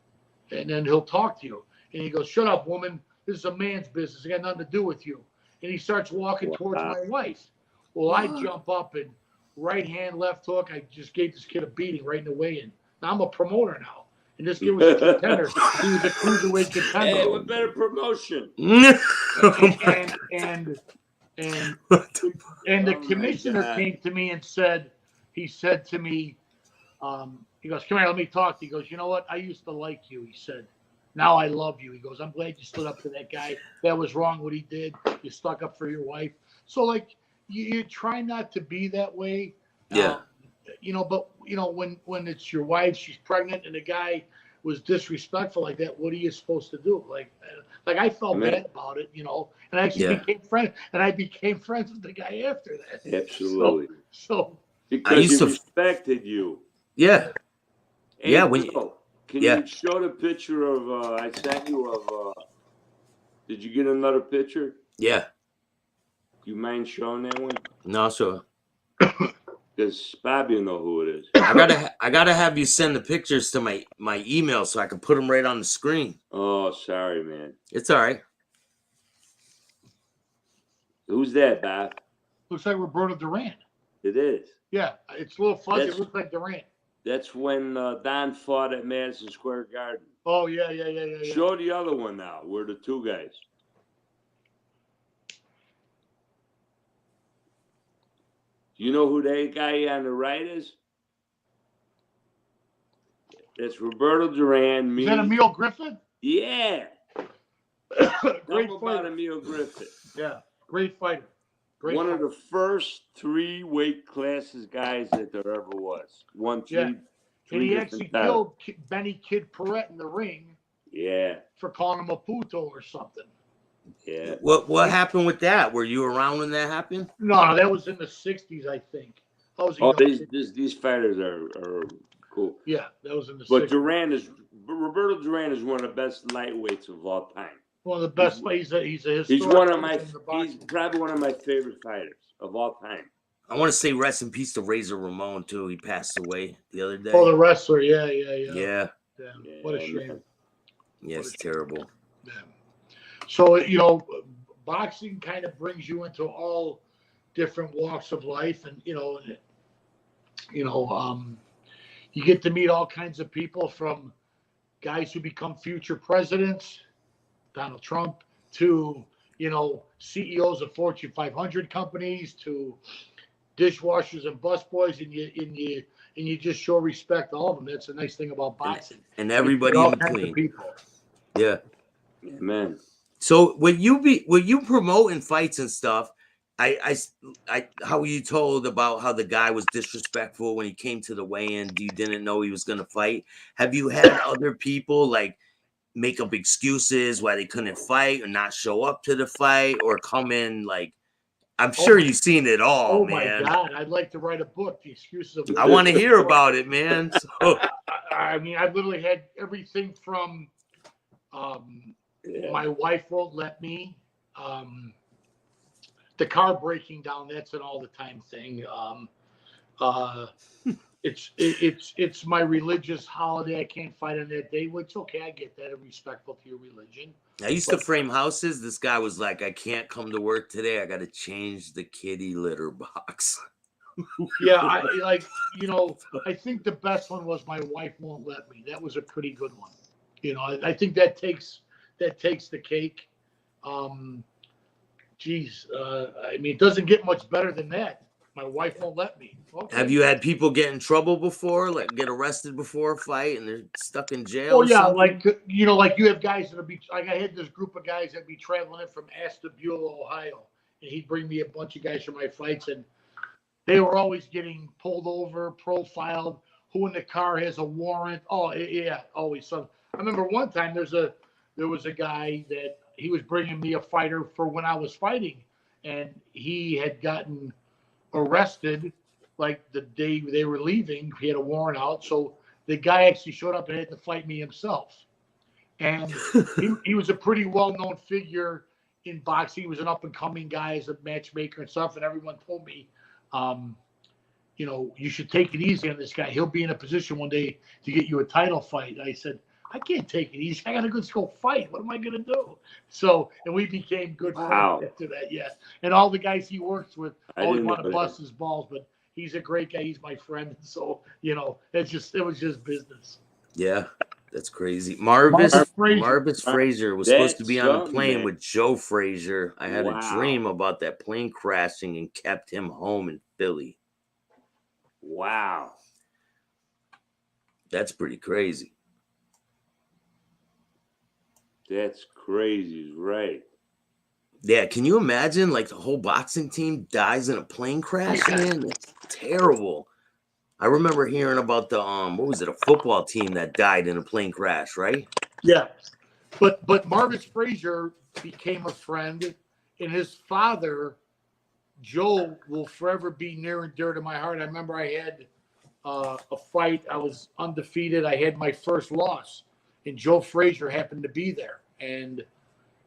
then he'll talk to you." And he goes, "Shut up, woman. This is a man's business. It got nothing to do with you." And he starts walking towards my wife. Well, I jump up and right hand, left hook. I just gave this kid a beating right in the weigh-in. Now I'm a promoter now. And this kid was a contender. He was a cruiserweight contender. Hey, what better promotion? And the commissioner came to me and said, he said to me, he goes, "Come here, let me talk to you." He goes, "You know what? I used to like you." He said, "Now I love you." He goes, "I'm glad you stood up to that guy. That was wrong what he did. You stuck up for your wife." So like you try not to be that way. Yeah. But when it's your wife, she's pregnant, and the guy was disrespectful like that, what are you supposed to do? Like I felt bad about it, and I actually became friends, and I became friends with the guy after that. Absolutely. So because he respected you. Yeah. Hey, yeah. Can you show the picture of I sent you of? Did you get another picture? Yeah. You mind showing that one? No, sure. Because Bobby will know who it is. I gotta have you send the pictures to my email so I can put them right on the screen. Oh, sorry, man. It's all right. Who's that, Bob? Looks like Roberto Duran. It is. Yeah, it's a little fuzzy. It looks like Duran. That's when Don fought at Madison Square Garden. Oh, yeah. Show the other one now. We're the two guys. You know who that guy on the right is? That's Roberto Duran. Me. Is that Emil Griffith? Yeah. Great Talk about fighter. Emil Griffith. Yeah, great fighter. One of the first 3 weight classes guys that there ever was. Won three. Yeah. And he actually killed Benny Kid Perrette in the ring. Yeah. For calling him a puto or something. Yeah. What happened with that? Were you around when that happened? No, that was in the 60s, I think. These fighters are cool. Yeah, that was in the 60s. But Roberto Duran is one of the best lightweights of all time. One of the best. He's a historic. He's probably one of my favorite fighters of all time. I want to say rest in peace to Razor Ramon too. He passed away the other day. Oh, the wrestler. Yeah. Yeah. What a shame. Yeah, it's terrible. Yeah. So, boxing kind of brings you into all different walks of life, and you get to meet all kinds of people, from guys who become future presidents, Donald Trump, to CEOs of Fortune 500 companies, to dishwashers and busboys, and you just show respect to all of them. That's the nice thing about boxing. And everybody in between. People. Yeah. Man. So when you promoting fights and stuff, I how you told about how the guy was disrespectful when he came to the weigh-in, you didn't know he was gonna fight. Have you had other people like make up excuses why they couldn't fight or not show up to the fight or come in like? I'm sure you've seen it all, man. Oh my God, I'd like to write a book. The excuses of I want to hear about it, man. So. I mean, I've literally had everything from my wife won't let me. The car breaking down, that's an all the time thing. It's my religious holiday. I can't fight on that day, which okay, I get that. I'm respectful to your religion. I used to frame houses. This guy was like, I can't come to work today. I got to change the kitty litter box. Yeah, I think the best one was my wife won't let me. That was a pretty good one. I think that takes the cake. I mean, it doesn't get much better than that. My wife won't let me. Okay. Have you had people get in trouble before, like get arrested before a fight and they're stuck in jail? Oh yeah, like you have guys that'll be like, I had this group of guys that'd be traveling in from Ashtabula, Ohio, and he'd bring me a bunch of guys for my fights, and they were always getting pulled over, profiled. Who in the car has a warrant? Oh yeah, always. So I remember one time there was a guy that he was bringing me a fighter for when I was fighting, and he had gotten arrested like the day they were leaving. He had a warrant out, so the guy actually showed up and had to fight me himself. And he was a pretty well-known figure in boxing. He was an up-and-coming guy as a matchmaker and stuff, and everyone told me, you should take it easy on this guy. He'll be in a position one day to get you a title fight. I said, I can't take it easy. I got to go fight. What am I going to do? So, and we became good friends after that. Yeah. And all the guys he works with always want to bust his balls, but he's a great guy. He's my friend. So, it was just business. Yeah. That's crazy. Marvis Frazier was supposed to be on a plane with Joe Frazier. I had a dream about that plane crashing and kept him home in Philly. Wow. That's pretty crazy. That's crazy, right? Yeah, can you imagine like the whole boxing team dies in a plane crash, man? That's terrible. I remember hearing about the a football team that died in a plane crash, right? Yeah. But Marvis Frazier became a friend, and his father, Joe, will forever be near and dear to my heart. I remember I had a fight. I was undefeated. I had my first loss, and Joe Frazier happened to be there. And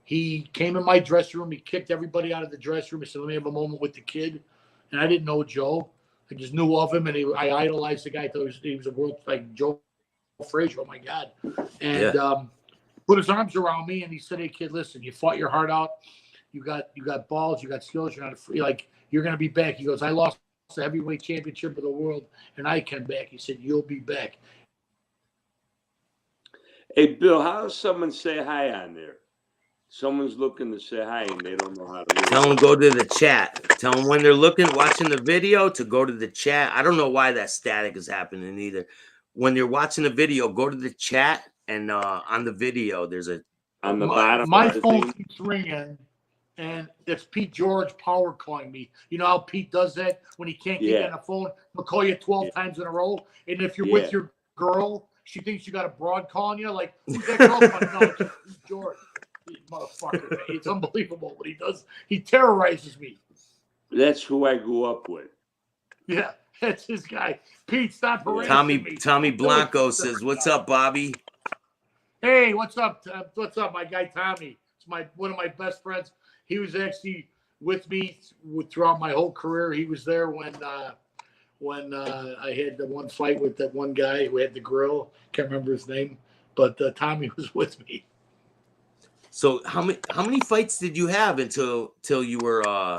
he came in my dressing room. He kicked everybody out of the dressing room. He said, let me have a moment with the kid. And I didn't know Joe. I just knew of him, and I idolized the guy. I thought he was a world like Joe Frazier. Oh, my God. And put his arms around me, and he said, hey, kid, listen, you fought your heart out. You got balls. You got skills. You're not free. Like, you're going to be back. He goes, I lost the heavyweight championship of the world, and I came back. He said, you'll be back. Hey, Bill, how does someone say hi on there? someone's looking to say hi and they don't know how to. Tell them go to the chat. Tell them when they're watching the video to go to the chat. I don't know why that static is happening either. When you're watching the video, go to the chat, and on the video, there's a On the bottom. My phone keeps ringing, and it's Pete George power calling me. You know how Pete does that when he can't get on the phone? He'll call you 12 times in a row. And if you're with your girl, she thinks you got a broad calling you. Like, who's that girl? No, it's Pete George. Motherfucker, man. It's unbelievable what he does. He terrorizes me. That's who I grew up with. Yeah, that's his guy. Pete, stop harassing me. Tommy Blanco says, "What's up, Bobby?" Hey, what's up? What's up, my guy Tommy? It's one of my best friends. He was actually with me throughout my whole career. He was there when I had the one fight with that one guy who had the grill. Can't remember his name, but Tommy was with me. So how many fights did you have until you were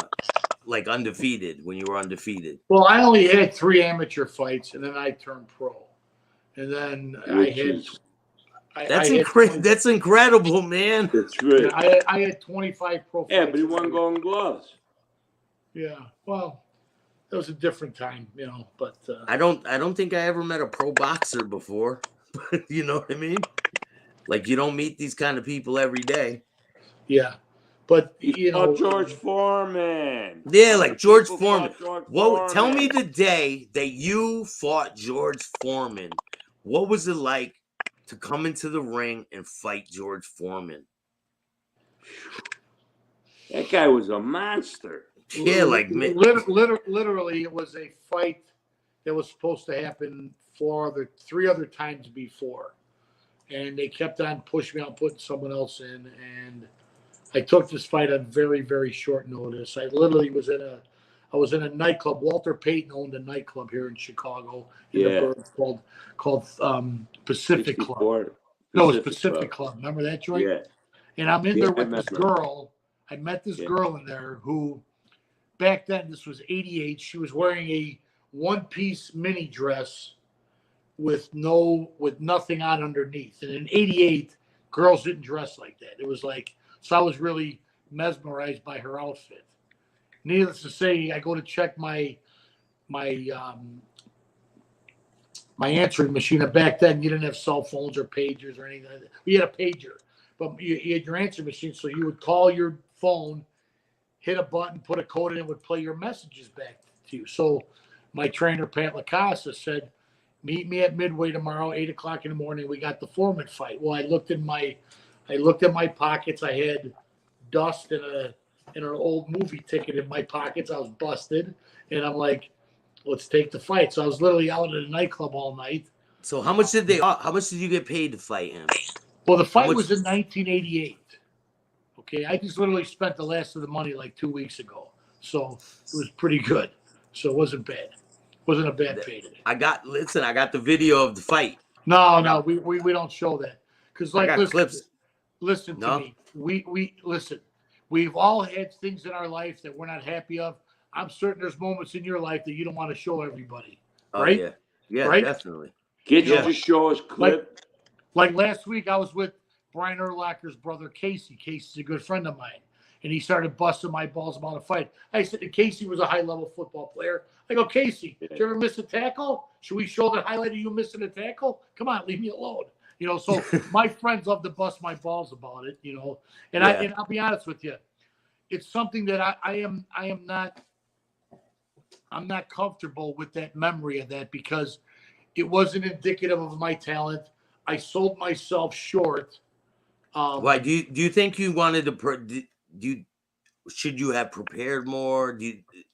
like undefeated, when you were undefeated? Well, I only had 3 amateur fights, and then I turned pro, and then That's incredible, man. That's right. I had 25 pro fights. Yeah, but he won Golden Gloves. Yeah, well, it was a different time, But I don't think I ever met a pro boxer before. You know what I mean? Like, you don't meet these kind of people every day. Yeah, but George Foreman. Yeah, like George Foreman. Foreman. Tell me the day that you fought George Foreman. What was it like to come into the ring and fight George Foreman? That guy was a monster. Yeah, like literally, it was a fight that was supposed to happen 3 other times before, and they kept on pushing me on putting someone else in, and I took this fight on very, very short notice. I literally was in a nightclub. Walter Payton owned a nightclub here in Chicago in the burbs called Pacific Club. No, it was Pacific Club. Remember that joint? Yeah. And I'm in there with this girl. I met this girl in there who, back then, this was 88. She was wearing a one-piece mini dress with nothing on underneath. And in 88, girls didn't dress like that. It was like, so I was really mesmerized by her outfit. Needless to say, I go to check my answering machine. And back then, you didn't have cell phones or pagers or anything like that. We had a pager, but you had your answering machine. So you would call your phone, hit a button, put a code in, and it would play your messages back to you. So my trainer, Pat LaCasa, said, meet me at Midway tomorrow, 8 o'clock in the morning. We got the Foreman fight. Well, I looked at my pockets. I had dust and an old movie ticket in my pockets. I was busted. And I'm like, let's take the fight. So I was literally out at a nightclub all night. So how much did you get paid to fight him? Well, the fight was in 1988. Okay. I just literally spent the last of the money like 2 weeks ago. So it was pretty good. So it wasn't bad. Wasn't a bad payday. I got the video of the fight. No, we don't show that. Because clips. Listen to me. We listen. We've all had things in our life that we're not happy of. I'm certain there's moments in your life that you don't want to show everybody. Right? Oh, yeah, right? Definitely. Can't you just show us clip? Like last week, I was with Brian Urlacher's brother, Casey. Casey's a good friend of mine. And he started busting my balls about a fight. I said, Casey was a high-level football player. I go, Casey, did you ever miss a tackle? Should we show the highlight of you missing a tackle? Come on, leave me alone. So my friends love to bust my balls about it, And I'll be honest with you. It's something that I'm not comfortable with that memory of that because it wasn't indicative of my talent. I sold myself short. Why do you think you wanted to? Should you have prepared more?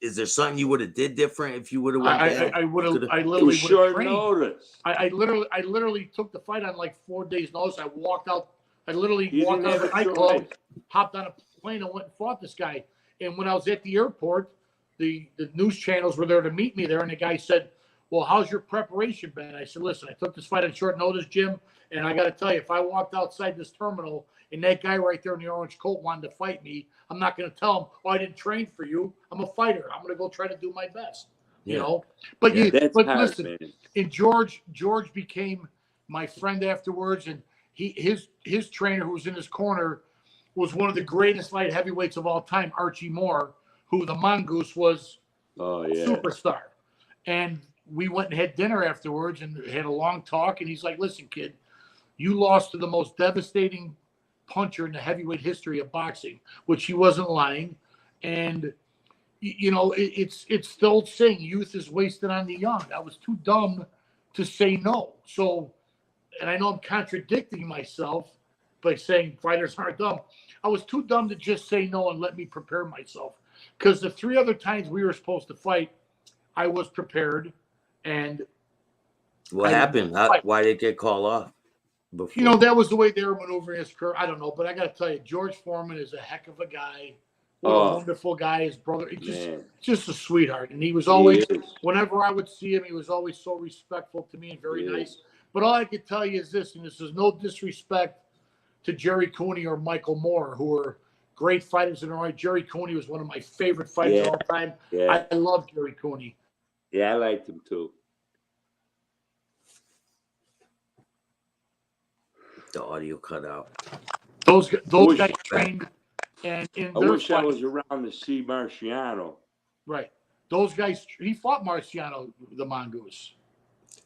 Is there something you would have did different if you would have went there? I would have. I literally short trained. notice. I literally took the fight on like 4 days' notice. I walked out. I literally walked out of the nightclub, hopped on a plane, and went and fought this guy. And when I was at the airport, the news channels were there to meet me there, and the guy said, "Well, how's your preparation been?" I said, "Listen, I took this fight on short notice, Jim, and I got to tell you, if I walked outside this terminal and that guy right there in the orange coat wanted to fight me, I'm not going to tell him, oh, I didn't train for you. I'm a fighter. I'm going to go try to do my best." But listen, man. And George became my friend afterwards, and his trainer who was in his corner, was one of the greatest light heavyweights of all time, Archie Moore, who the Mongoose was a superstar. And we went and had dinner afterwards and had a long talk. And he's like, listen, kid, you lost to the most devastating puncher in the heavyweight history of boxing, which he wasn't lying. And, you know, it's the old saying, youth is wasted on the young. I was too dumb to say no. So, and I know I'm contradicting myself by saying fighters aren't dumb. I was too dumb to just say no and let me prepare myself. Because the 3 other times we were supposed to fight, I was prepared. And what happened? Why did it get called off? Before? You know, that was the way they were maneuvering his career. I don't know, but I got to tell you, George Foreman is a heck of a guy. What a wonderful guy. His brother, just a sweetheart. And he was always, whenever I would see him, he was always so respectful to me and very nice. But all I could tell you is this, and this is no disrespect to Jerry Cooney or Michael Moore, who are great fighters in Illinois. Jerry Cooney was one of my favorite fighters of all time. I love Jerry Cooney. Yeah, I liked him too. The audio cut out. Those guys trained, and in I their wish I was around to see Marciano. Right. Those guys, he fought Marciano, the Mongoose.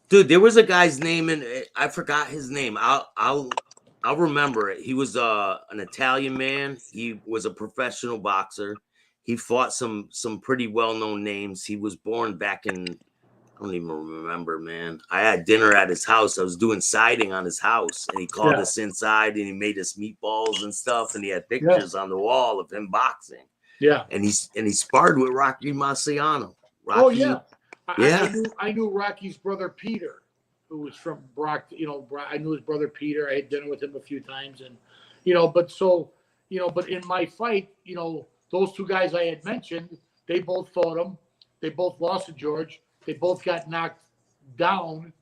Dude, there was a guy's name, and I forgot his name. I'll remember it. He was an Italian man. He was a professional boxer. He fought some pretty well-known names. He was born back in, I don't even remember, man. I had dinner at his house. I was doing siding on his house, and he called us inside, and he made us meatballs and stuff, and he had pictures on the wall of him boxing. Yeah. And he sparred with Rocky Marciano. I knew Rocky's brother Peter, who was from Brock. You know, I knew his brother Peter. I had dinner with him a few times, and but in my fight, those 2 guys I had mentioned, they both fought him. They both lost to George. They both got knocked down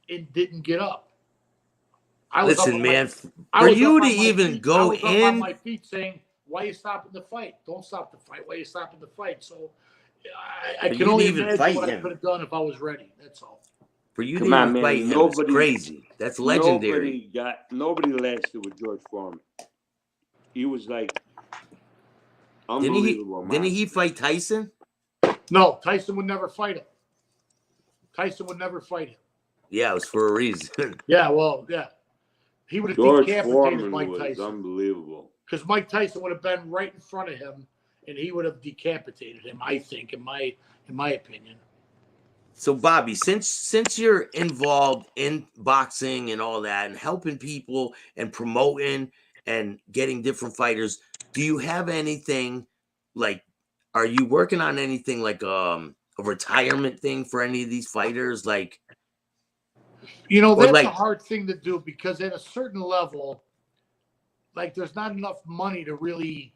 and didn't get up. Listen, man, for you to even go in, I was up on my feet saying, "Why are you stopping the fight? Don't stop the fight. Why are you stopping the fight?" So I can only imagine what I could have done if I was ready. That's all. For you to even fight him, it's crazy. That's legendary. Nobody lasted with George Foreman. He was like unbelievable. Didn't he fight Tyson? No, Tyson would never fight him. Tyson would never fight him. Yeah, it was for a reason. Yeah, well, yeah. He would have decapitated Mike Tyson. Unbelievable. Because Mike Tyson would have been right in front of him, and he would have decapitated him, I think, in my opinion. So, Bobby, since you're involved in boxing and all that and helping people and promoting and getting different fighters, do you have anything like, are you working on anything like a retirement thing for any of these fighters? Like, that's a hard thing to do because at a certain level, like there's not enough money to really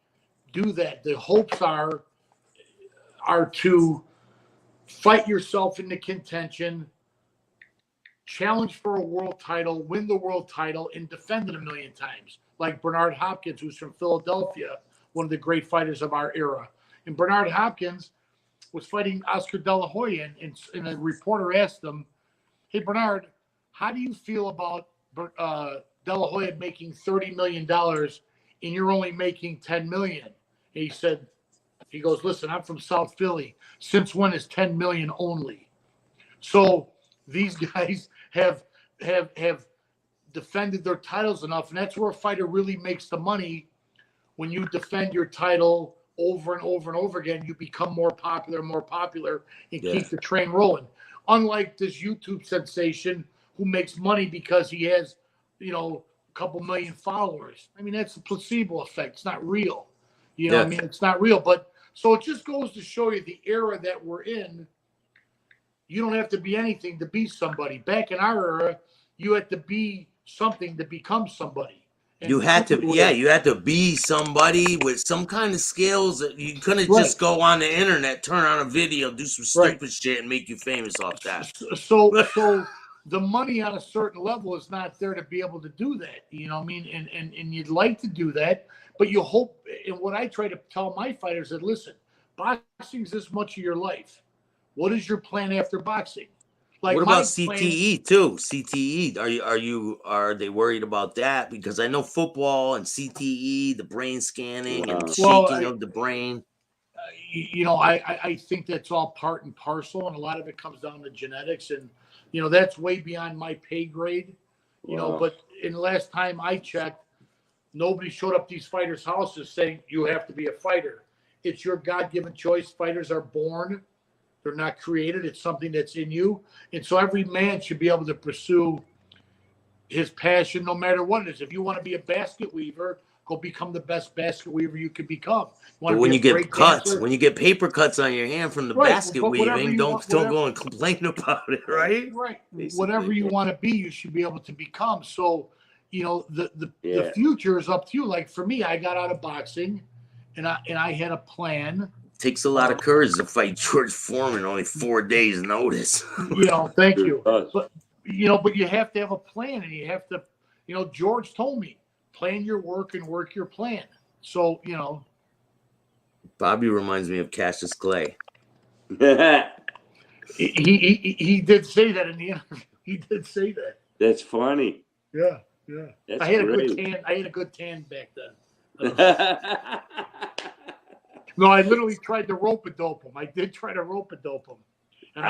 do that. The hopes are to fight yourself into contention, challenge for a world title, win the world title, and defend it 1,000,000 times. Like Bernard Hopkins, who's from Philadelphia, one of the great fighters of our era. And Bernard Hopkins was fighting Oscar De La Hoya, and a reporter asked him, "Hey, Bernard, how do you feel about De La Hoya making $30 million and you're only making $10 million?" And he goes, "Listen, I'm from South Philly. Since when is 10 million only?" So these guys have defended their titles enough, and that's where a fighter really makes the money. When you defend your title over and over and over again, you become more popular and keep the train rolling. Unlike this YouTube sensation who makes money because he has, a couple million followers. I mean, that's a placebo effect. It's not real. You know what I mean? It's not real. But so it just goes to show you the era that we're in. You don't have to be anything to be somebody. Back in our era, you had to be something to become somebody. And you had to be somebody with some kind of skills. You couldn't just go on the internet, turn on a video, do some stupid shit, and make you famous off that. So the money on a certain level is not there to be able to do that. You know what I mean? And you'd like to do that, but you hope. And what I try to tell my fighters is, listen, boxing is this much of your life. What is your plan after boxing? Like what my about plan, CTE too? CTE, are they worried about that? Because I know football and CTE, the brain scanning and well, shaking of the brain. I think that's all part and parcel, and a lot of it comes down to genetics, and that's way beyond my pay grade. But in the last time I checked, nobody showed up these fighters' houses saying you have to be a fighter. It's your God-given choice. Fighters are born; they're not created. It's something that's in you, and so every man should be able to pursue his passion, no matter what it is. If you want to be a basket weaver, go become the best basket weaver you can become. But when you get cuts, when you get paper cuts on your hand from the basket weaving, don't go and complain about it, right? Right. Whatever you want to be, you should be able to become. So, the future is up to you. Like for me, I got out of boxing, and I had a plan. It takes a lot of courage to fight George Foreman only 4 days notice. Thank you. But you have to have a plan, and you have to, George told me, plan your work and work your plan. So, Bobby reminds me of Cassius Clay. he did say that in the interview. He did say that. That's funny. Yeah. That's I had great. a good tan. I had a good tan back then. No, I literally tried to rope-a-dope him. I did try to rope-a-dope him. And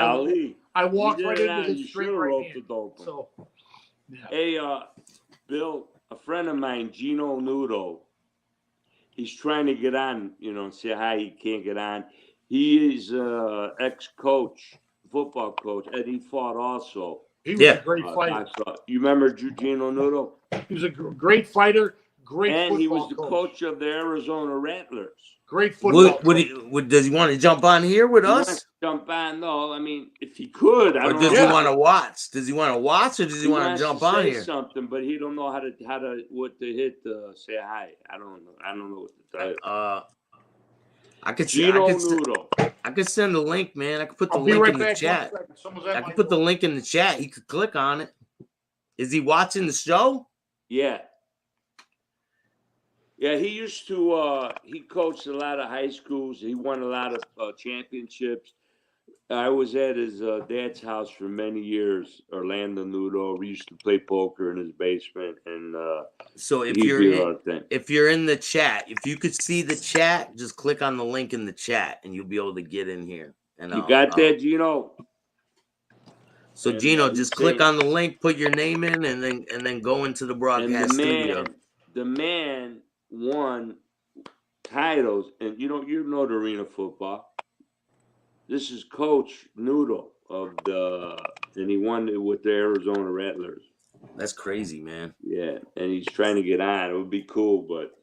I walked right into his straight right hand. So, yeah. Hey, Bill, a friend of mine, Gino Nudo, he's trying to get on, say hi. He can't get on. He is ex-coach, football coach, and he fought also. He was a great fighter. You remember Gino Nudo? He was a great fighter, and he was the coach of the Arizona Rattlers. Great football. Does he want to jump on here with us? Jump on? No, I mean, if he could, I or don't does know. he want to watch? Does he want to watch, or does he want to jump on here? Something, but he don't know what to hit. Say hi. I don't know what to tell you. I could send a link, man. I could put the link in the chat. I could put the link in the chat. He could click on it. Is he watching the show? Yeah. Yeah, he used to, he coached a lot of high schools. He won a lot of championships. I was at his dad's house for many years, Orlando Nudo. We used to play poker in his basement. And so if you're in the chat, if you could see the chat, just click on the link in the chat and you'll be able to get in here. And you got that, Gino? So Gino, just click on the link, put your name in, and then go into the broadcast studio. The man won titles, and you know the arena football. This is Coach Noodle and he won it with the Arizona Rattlers. That's crazy, man. Yeah, and he's trying to get on. It would be cool, but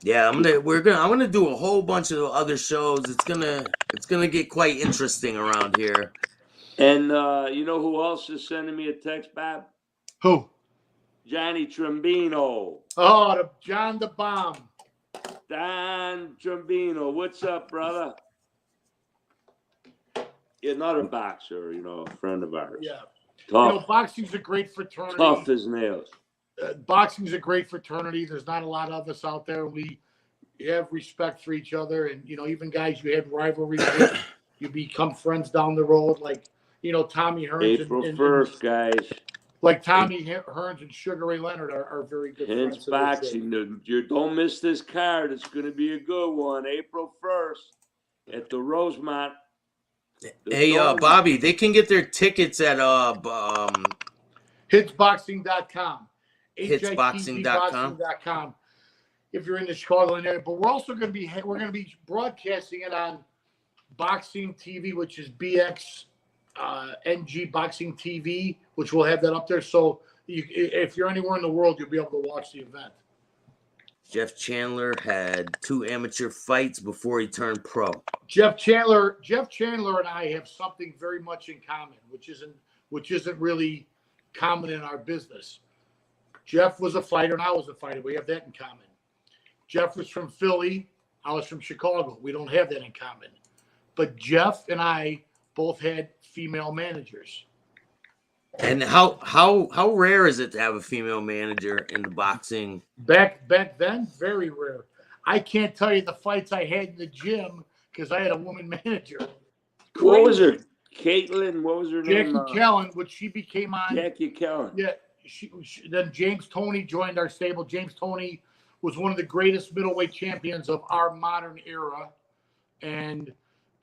Yeah, I'm gonna do a whole bunch of other shows. It's gonna get quite interesting around here. And you know who else is sending me a text, Bob? Who? Johnny Trombino. Oh, John the Bomb. Don Trombino. What's up, brother? Another boxer, a friend of ours. Yeah. Tough. Boxing's a great fraternity. Tough as nails. Boxing's a great fraternity. There's not a lot of us out there. We have respect for each other. And, even guys you had rivalries with, you become friends down the road. Like, Tommy Hearns. April 1st, guys. Like Tommy Hearns and Sugar Ray Leonard are very good friends. Hence boxing. You don't miss this card. It's going to be a good one. April 1st at the Rosemont. Hey, Bobby, they can get their tickets at Hitzboxing.com. Hitzboxing.com. If you're in the Chicagoland area. But we're also going to be broadcasting it on Boxing TV, which is BX NG Boxing TV, which will have that up there. So if you're anywhere in the world, you'll be able to watch the event. Jeff Chandler had 2 amateur fights before he turned pro. Jeff Chandler and I have something very much in common, which isn't really common in our business. Jeff was a fighter and I was a fighter. We have that in common. Jeff was from Philly. I was from Chicago. We don't have that in common. But Jeff and I both had female managers. And how rare is it to have a female manager in the boxing? Back then, very rare. I can't tell you the fights I had in the gym because I had a woman manager. What was her? Caitlin, what was her name? Jackie Kellen, which she became on. Jackie Kellen. Yeah, then James Toney joined our stable. James Toney was one of the greatest middleweight champions of our modern era, and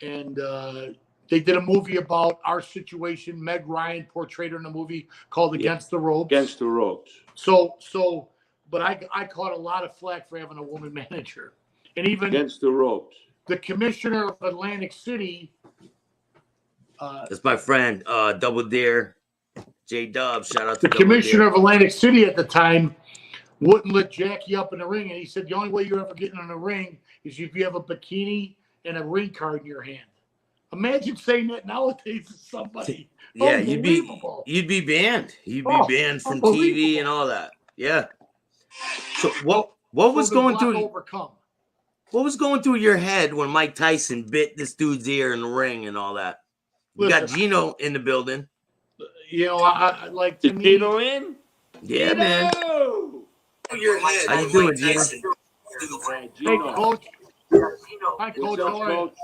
they did a movie about our situation. Meg Ryan portrayed her in a movie called Against the Ropes. Against the Ropes. So, but I caught a lot of flack for having a woman manager, and even Against the Ropes. The commissioner of Atlantic City. That's my friend, Double Dare, J Dub. Shout out to the Double commissioner Dare. of Atlantic City at the time wouldn't let Jackie up in the ring, and he said the only way you're ever getting in the ring is if you have a bikini and a ring card in your hand. Imagine saying that nowadays to somebody. Yeah, you'd be banned. You'd be banned from TV and all that. Yeah. So what was going through? What was going through your head when Mike Tyson bit this dude's ear in the ring and all that? We got Gino in the building. You know, I like to me. Gino in? Yeah, Gino! man. How you doing, Gino? Hey, Coach. Hi, Coach. Coach?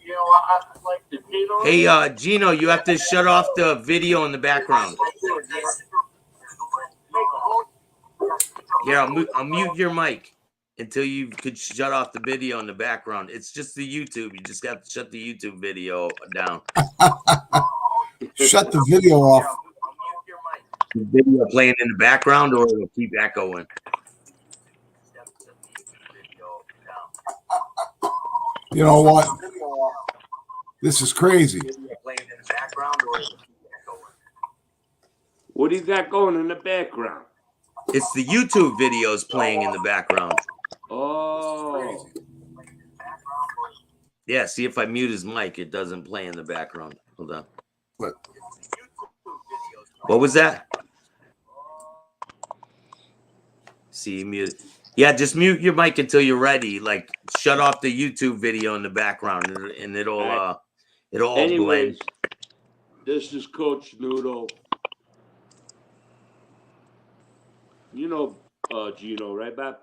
You know, I like the Gino. Hey, Gino, you have to shut off the video in the background. Yeah, I'll mute your mic until you could shut off the video in the background. It's just the YouTube. You just got to shut the YouTube video down. Shut the video off. The video playing in the background, or it'll keep echoing. You know what? This is crazy. What do you got going in the background? It's the YouTube videos playing in the background. Oh. Yeah, see if I mute his mic, it doesn't play in the background. Hold on. What was that? See, mute. Yeah, just mute your mic until you're ready. Like, shut off the YouTube video in the background, and it'll all blend. This is Coach Noodle. You know Gino, right, Bob?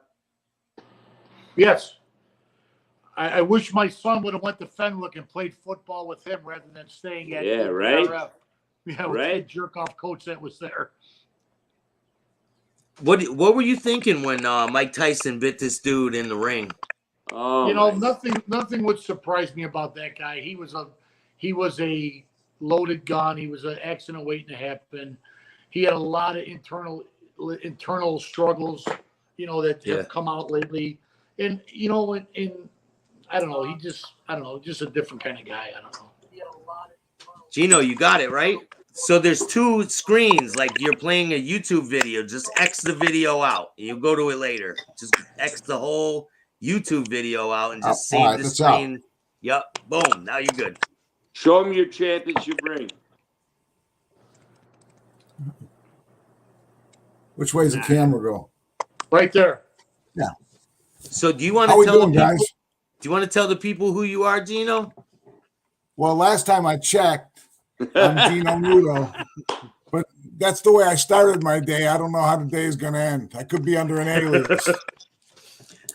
Yes. I wish my son would have went to Fenwick and played football with him rather than staying at right. RF. Yeah, right. The jerk off coach that was there. What were you thinking when Mike Tyson bit this dude in the ring? Oh, you know, nothing would surprise me about that guy. He was a loaded gun. He was an accident waiting to happen. He had a lot of internal struggles, you know, that have come out lately. And you know, I don't know, just a different kind of guy. I don't know. Gino, you got it right. So there's two screens, like you're playing a YouTube video. Just X the video out. You'll go to it later. Just X the whole YouTube video out and just save the screen. Out. Yep. Boom. Now you're good. Show them your championship ring. Which way does the camera go? Right there. Yeah. So do you want to tell the people, guys? Do you want to tell the people who you are, Gino? Well, last time I checked, I'm Gino Nudo, but that's the way I started my day. I don't know how the day is going to end. I could be under an alias.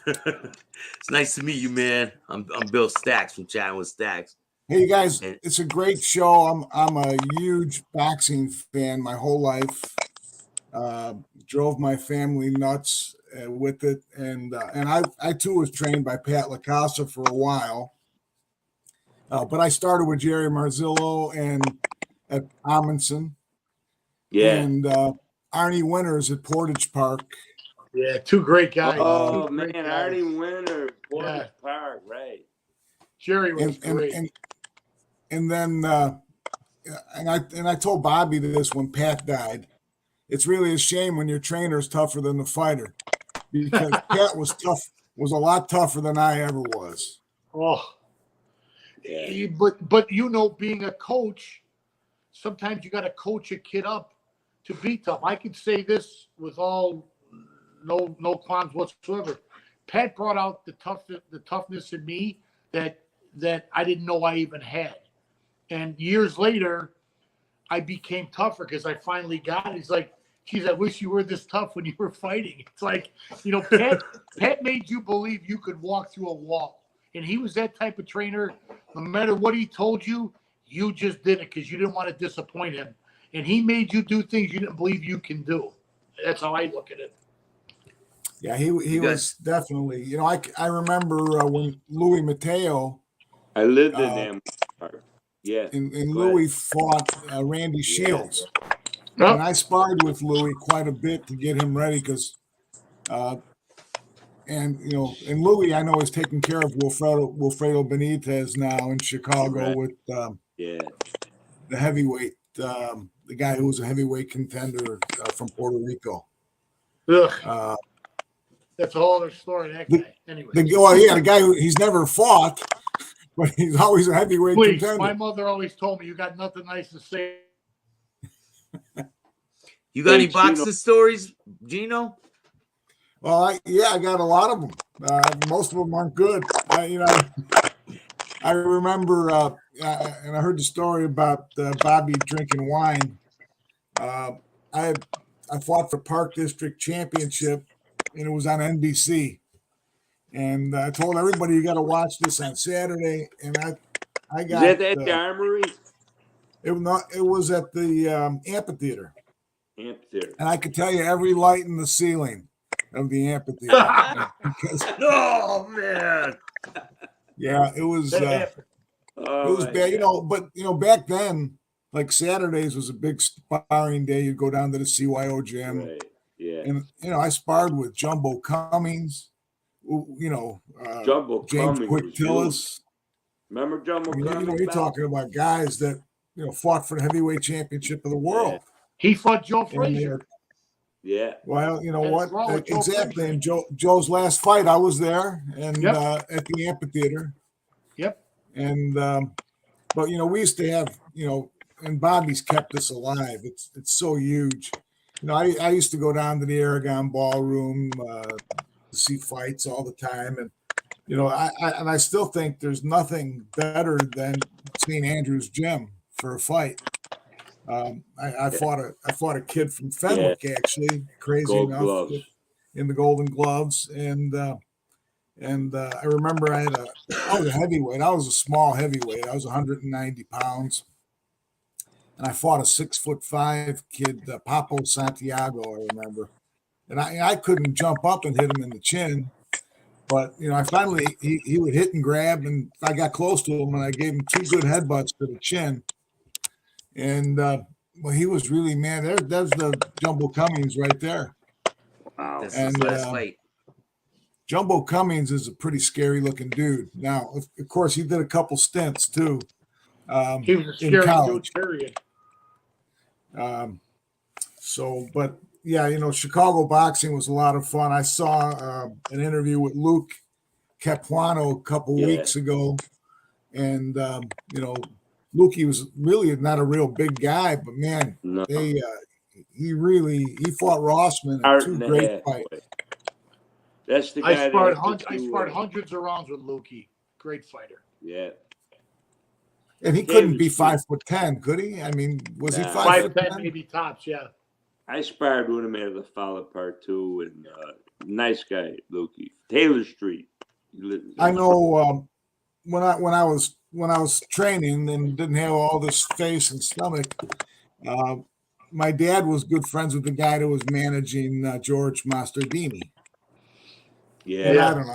It's nice to meet you, man. I'm Bill Staxx from Chattin with Staxx. Hey, you guys, it's a great show. I'm a huge boxing fan my whole life. Drove my family nuts with it, and I too was trained by Pat LaCasa for a while. But I started with Jerry Marzillo and at Amundsen. Yeah. And Arnie Winters at Portage Park. Yeah, two great guys. Oh, man, Arnie Winters, Portage Park, right. Jerry was great. And then I told Bobby this when Pat died. It's really a shame when your trainer is tougher than the fighter, because Pat was a lot tougher than I ever was. Oh. Yeah. But you know, being a coach, sometimes you got to coach a kid up to be tough. I can say this with no qualms whatsoever. Pat brought out the toughness in me that I didn't know I even had. And years later, I became tougher because I finally got it. He's like, geez, I wish you were this tough when you were fighting. It's like, you know, Pat made you believe you could walk through a wall. And he was that type of trainer. No matter what he told you, You just did it because you didn't want to disappoint him. And he made you do things you didn't believe you can do. That's how I look at it. Yeah, he was definitely. You know, I remember when Louis Mateo. I lived in them. Yeah. And Louis fought Randy Shields. Yep. And I sparred with Louis quite a bit to get him ready because, and Louis I know is taking care of Wilfredo Benitez now in Chicago with the heavyweight, the guy who was a heavyweight contender from Puerto Rico. Ugh. That's a whole other story. That guy. Anyway. The guy who he's never fought, but he's always a heavyweight contender. My mother always told me you got nothing nice to say. You got any boxing stories, Gino? Well, I got a lot of them. Most of them aren't good. I remember, and I heard the story about Bobby drinking wine. I fought for Park District Championship, and it was on NBC. And I told everybody you got to watch this on Saturday. And I got. Is that at the Armory? It was at the amphitheater. Amphitheater. And I could tell you every light in the ceiling of the amphitheater. Oh man. Yeah, it was. It was bad, But back then, like Saturdays was a big sparring day. You'd go down to the CYO gym, Right. Yeah. and I sparred with Jumbo Cummings. Jumbo James Cummings Quick was Tillis. Remember Jumbo Cummings? You're talking about guys that fought for the heavyweight championship of the world. He fought Joe Frazier. Yeah. Well, you know what? Exactly. And Joe's last fight, I was there, and at the amphitheater. Yep. And but we used to have and Bobby's kept us alive. It's so huge. I used to go down to the Aragon Ballroom to see fights all the time, and I still think there's nothing better than St. Andrew's Gym for a fight. I fought a kid from Fenwick actually, crazy Gold enough, gloves. in the Golden Gloves, and I remember I was a heavyweight. I was a small heavyweight. I was 190 pounds, and I fought a 6'5" kid, Papo Santiago. I remember, and I couldn't jump up and hit him in the chin. But I finally he would hit and grab, and I got close to him, and I gave him 2 good headbutts to the chin. And he was really mad. There's the Jumbo Cummings right there. Wow. That's his last fight. Jumbo Cummings is a pretty scary looking dude. Now, of course, he did a couple stints too. He was a scary in college. dude, period. But yeah, Chicago boxing was a lot of fun. I saw an interview with Luke Capuano a couple weeks ago, and Lukey was really not a real big guy, but man, he fought Rossman in 2 great fights. That's the guy. I sparred hundreds of rounds with Lukey. Great fighter. Yeah. And he couldn't be 5'10", could he? I mean, was he 5'10"? Maybe tops, yeah. I sparred with him at the Fowler Part 2, and nice guy, Lukey. Taylor Street. I know when I was training and didn't have all this face and stomach, my dad was good friends with the guy that was managing George Mastardini. Yeah. And I don't know.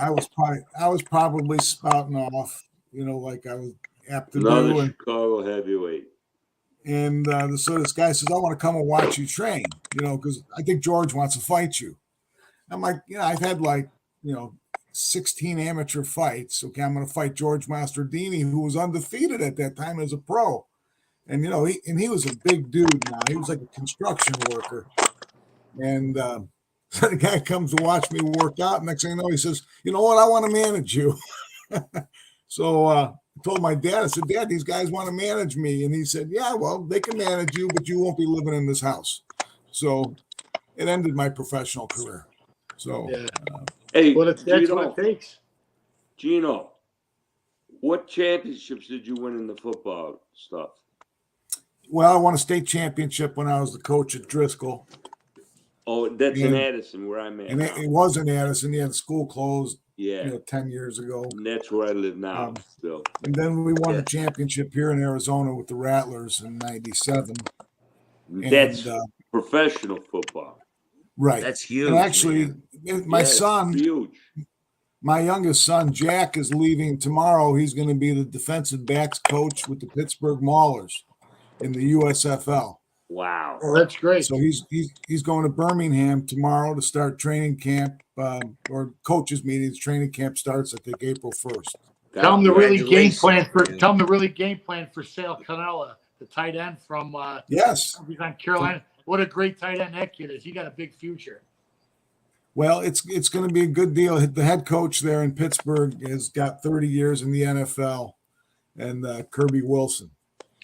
I was probably spouting off, like I was apt to Another do. Chicago heavyweight. And so this guy says, "I want to come and watch you train, because I think George wants to fight you." I'm like, I've had 16 amateur fights. Okay, I'm going to fight George Mastardini, who was undefeated at that time as a pro. And, he was a big dude now. He was like a construction worker. And so the guy comes to watch me work out. Next thing you know, he says, "You know what? I want to manage you." So I told my dad, I said, "Dad, these guys want to manage me." And he said, "Yeah, well, they can manage you, but you won't be living in this house." So it ended my professional career. So, hey, that's what it takes. Gino, what championships did you win in the football stuff? Well, I won a state championship when I was the coach at Driscoll. Oh, that's in Addison, where I'm at. And it was in Addison. Yeah, the school closed Yeah. 10 years ago. And that's where I live now. Still. And then we won the championship here in Arizona with the Rattlers in '97. That's professional football. Right. That's huge. And actually, my son, huge. My youngest son, Jack, is leaving tomorrow. He's going to be the defensive backs coach with the Pittsburgh Maulers in the USFL. Wow. Oh, that's great. So he's going to Birmingham tomorrow to start training camp, or coaches meetings. Training camp starts, I think, April 1st. Tell him the really game plan for Sal Canella, the tight end from yes, he's on Carolina. What a great tight end that kid is. He got a big future. Well, it's going to be a good deal. The head coach there in Pittsburgh has got 30 years in the NFL, and Kirby Wilson.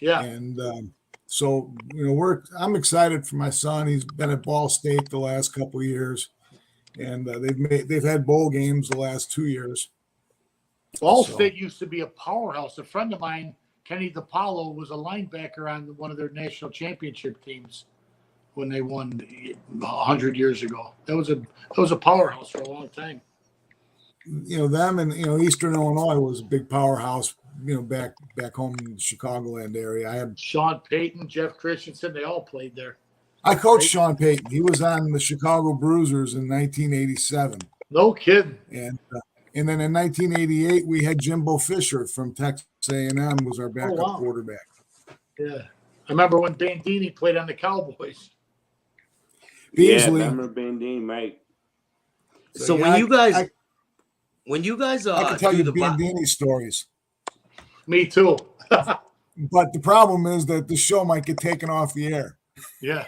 Yeah. And so I'm excited for my son. He's been at Ball State the last couple of years, and they've had bowl games the last 2 years. Ball State used to be a powerhouse. A friend of mine, Kenny DiPaolo, was a linebacker on one of their national championship teams when they won 100 years ago. That was a powerhouse for a long time. Them and Eastern Illinois was a big powerhouse. Back home in the Chicagoland area. I had Sean Payton, Jeff Christensen. They all played there. I coached Sean Payton. He was on the Chicago Bruisers in 1987. No kidding. And then in 1988, we had Jimbo Fisher from Texas A&M was our backup quarterback. Yeah, I remember when Bandini played on the Cowboys. Beasley. Yeah, I remember Bandini, Mike. So when you guys I can tell you the Bandini stories. Me too. But the problem is that the show might get taken off the air. Yeah.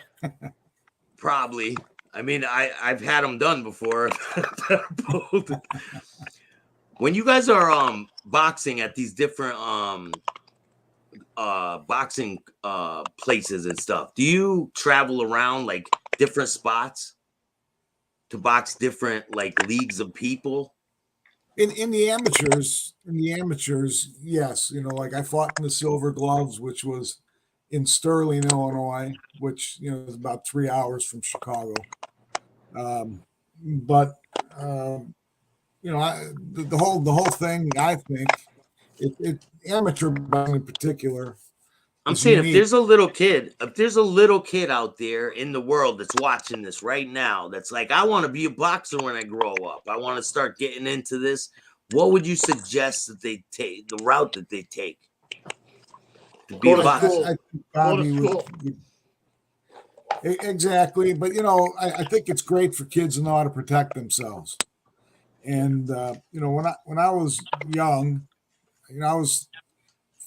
Probably. I mean, I've had them done before. When you guys are boxing at these different boxing places and stuff, do you travel around like different spots to box different like leagues of people? In the amateurs, yes. Like I fought in the Silver Gloves, which was in Sterling, Illinois, which is about 3 hours from Chicago. The whole thing, I think, amateur boxing in particular. I'm saying if there's a little kid out there in the world that's watching this right now, that's like, I want to be a boxer when I grow up. I want to start getting into this. What would you suggest that they take, the route that they take to be a boxer? Exactly. But, I think it's great for kids to know how to protect themselves. And, when I was young, I was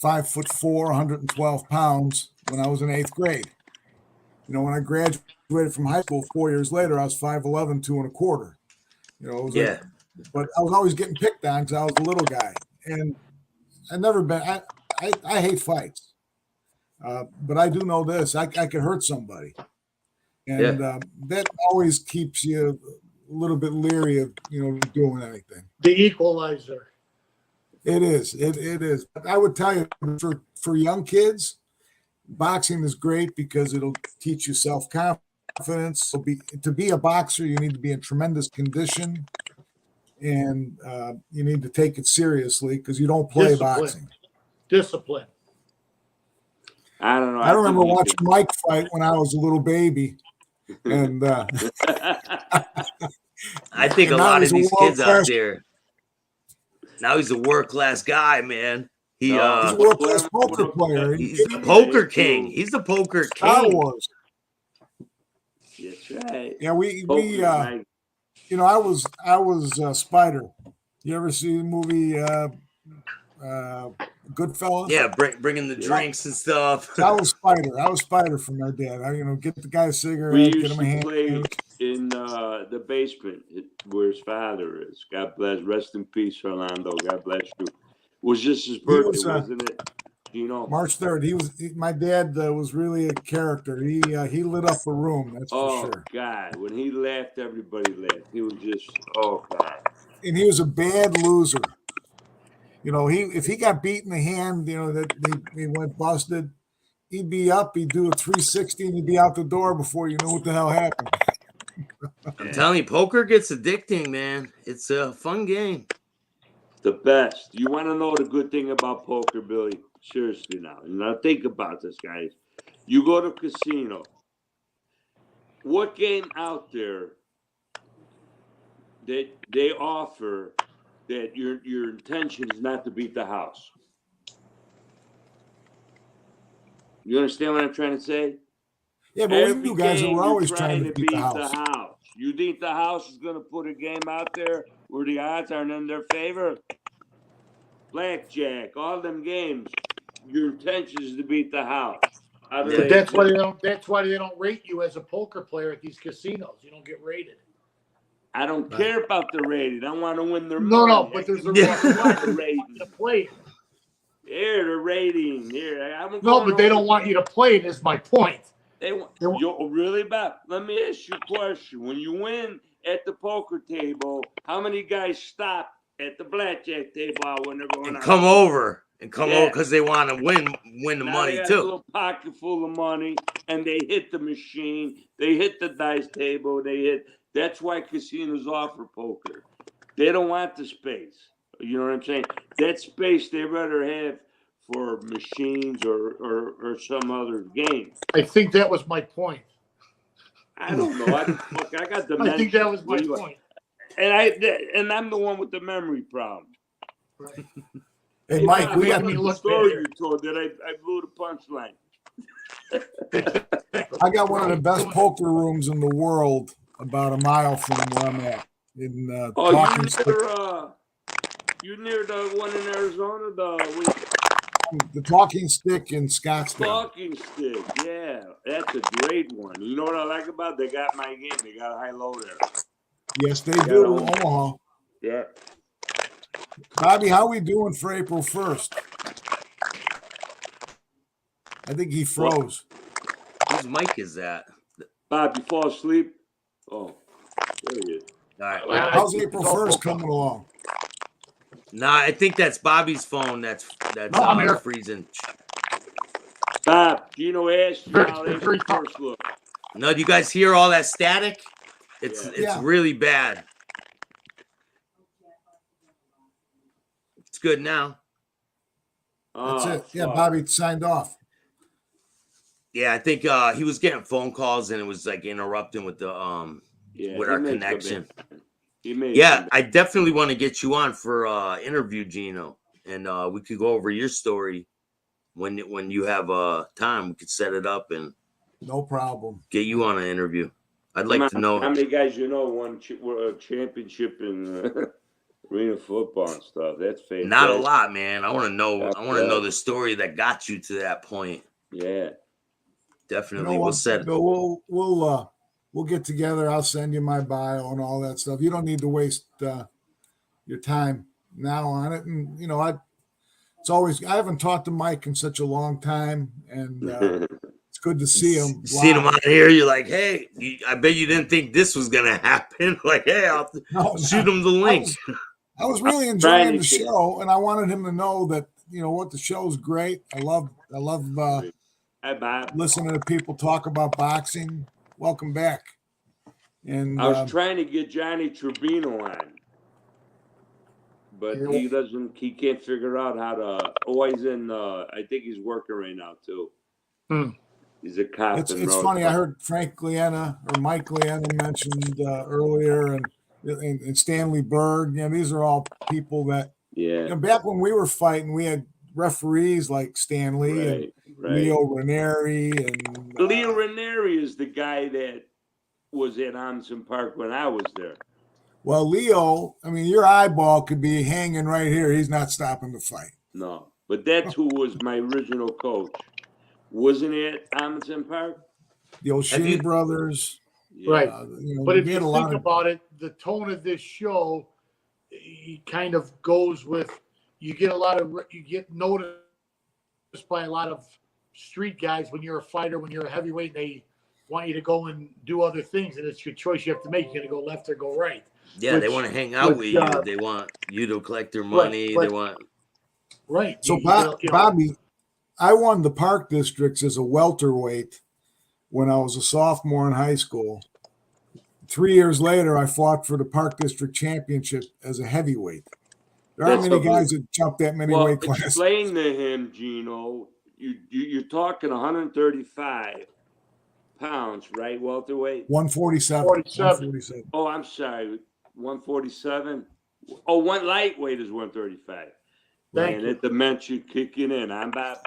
5'4", 112 pounds when I was in 8th grade. When I graduated from high school 4 years later, I was 5'11", 2 1/4. But I was always getting picked on because I was a little guy. And I hate fights. But I do know this, I could hurt somebody. And that always keeps you a little bit leery of, doing anything. The equalizer. It is. It is. I would tell you for young kids, boxing is great because it'll teach you self-confidence. So to be a boxer, you need to be in tremendous condition, and you need to take it seriously because you don't play boxing. Discipline. I don't know. I remember watching Mike fight when I was a little baby, and I think a lot of these kids out there. Now he's a world-class guy, man. He's a world-class poker player. He's the poker king. He's the poker king. Star Wars. That's right. Yeah, I was Spider. You ever see the movie Goodfellas? Yeah, bringing the drinks and stuff. So I was Spider from my dad. Get the guy a cigarette, We get used him a to hand. play in the basement where his father is. God bless. Rest in peace, Orlando. God bless you. It was just his birthday, wasn't it? March 3rd. My dad was really a character. He lit up a room. That's for sure. Oh God! When he laughed, everybody laughed. He was just God. And he was a bad loser. If he got beat in the hand, that he went busted, he'd be up, he'd do a 360, and he'd be out the door before you know what the hell happened. I'm telling you, poker gets addicting, man. It's a fun game. The best. You want to know the good thing about poker, Billy? Seriously now. Now think about this, guys. You go to a casino. What game out there that they offer that your intention is not to beat the house? You understand what I'm trying to say? Yeah, but Every you guys game are you're always trying to beat the house. the house. You think the house is going to put a game out there where the odds aren't in their favor? Blackjack, all them games, your intention is to beat the house. But that's why they don't. That's why they don't rate you as a poker player at these casinos. You don't get rated. I don't care about the rating. I want to win their No, money. no, but there's a rating to play. Here, the rating. Here, no, but they don't want you to play it. Is my point. They want you really bad. Let me ask you a question. When you win at the poker table, how many guys stop at the blackjack table when they're going and come over because they want to win the now money they got too. A little pocket full of money, and they hit the machine. They hit the dice table. They hit. That's why casinos offer poker. They don't want the space. You know what I'm saying? That space they rather have for machines or some other game. I think that was my point. I don't know. I got dementia. I think that was my point. And I'm the one with the memory problem. Right. Hey, Mike, we got the story you told that I blew the punchline. I got one of the best poker rooms in the world about a mile from where I'm at. In Talking Stick. You near the one in Arizona? The Talking Stick in Scottsdale. Talking Stick, yeah. That's a great one. You know what I like about it? They got my game. They got a high-low there. Yes, they do. Omaha. Yeah. Bobby, how are we doing for April 1st? I think he froze. Whose mic is that? Bob, you fall asleep? Oh, there he is. All right. How's April 1st coming along? Nah, I think that's Bobby's phone. That's freezing. Bob, Gino asked you how April 1st look. No, do you guys hear all that static? It's really bad. It's good now. That's it. Yeah, Bobby signed off. Yeah, I think he was getting phone calls and it was like interrupting with the with our connection. I definitely want to get you on for interview, Gino, and we could go over your story when you have time. We could set it up and no problem. Get you on an interview. I'd like to know how many guys you know won a championship in arena football and stuff. That's fantastic. Not a lot, man. I want to know. I want to know the story that got you to that point. Yeah, definitely. You know, we'll set. We'll get together. I'll send you my bio and all that stuff. You don't need to waste your time now on it. And you know, I haven't talked to Mike in such a long time, and it's good to see him. Seeing him out here, you're like, hey, I bet you didn't think this was gonna happen. Like, hey, I'll shoot him the link. I was really enjoying the show, and I wanted him to know that what the show's great. I love listening to people talk about boxing. Welcome back. And I was trying to get Johnny Trevino on, but he can't figure out how to. Oh, he's in. I think he's working right now too. He's a cop. It's funny. I heard Frank Liena or Mike Liena mentioned earlier, and Stanley Bird. These are all people that. Yeah. Back when we were fighting, we had referees like Stanley and Leo Ranieri, and Leo Ranieri is the guy that was at Amundsen Park when I was there. Well, Leo, I mean, your eyeball could be hanging right here. He's not stopping the fight. No, but that's who was my original coach. Wasn't it Amundsen Park? The O'Shea brothers. Yeah. Right. But if you think about it, the tone of this show, he kind of goes with, you get noticed by a lot of street guys when you're a fighter, when you're a heavyweight, they want you to go and do other things, and it's your choice you have to make. You're going to go left or go right. Yeah, they want to hang out with you. They want you to collect their money. They want. Right. So, Bobby, I won the Park Districts as a welterweight when I was a sophomore in high school. 3 years later, I fought for the Park District Championship as a heavyweight. There aren't That's many guys that jump that many weight classes. Explain to him, Gino. You're talking 135 pounds, right? Welterweight. 147. 147. Oh, I'm sorry. 147. Oh, one lightweight is 135. Thank you. That dimension kicking in. I'm about.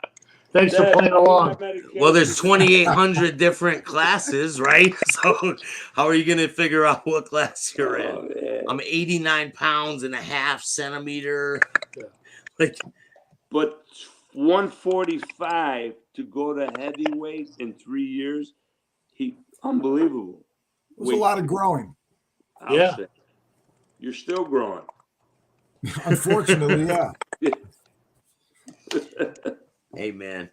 Thanks for playing along. Well, there's 2,800 different classes, right? So how are you going to figure out what class you're in? Oh, yeah. I'm 89 pounds and a half centimeter. Like, but 145 to go to heavyweight in 3 years, unbelievable. It was a lot of growing. I'll say. You're still growing. Unfortunately, yeah. hey, man,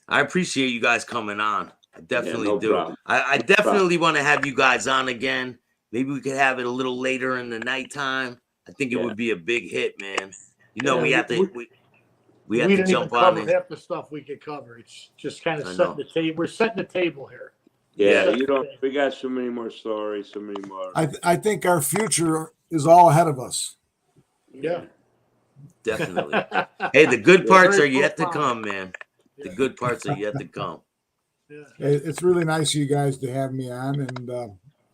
I appreciate you guys coming on. I definitely do. Problem. I definitely want to have you guys on again. Maybe we could have it a little later in the nighttime. I think it would be a big hit, man. You know, we have to jump on it. Half the stuff we could cover. It's just kind of setting the table. We're setting the table here. Yeah, we got so many more stories, so many more. I think our future is all ahead of us. Yeah. Definitely. Hey, the good parts are yet to come, man. The good parts are yet to come. Yeah. It's really nice of you guys to have me on, and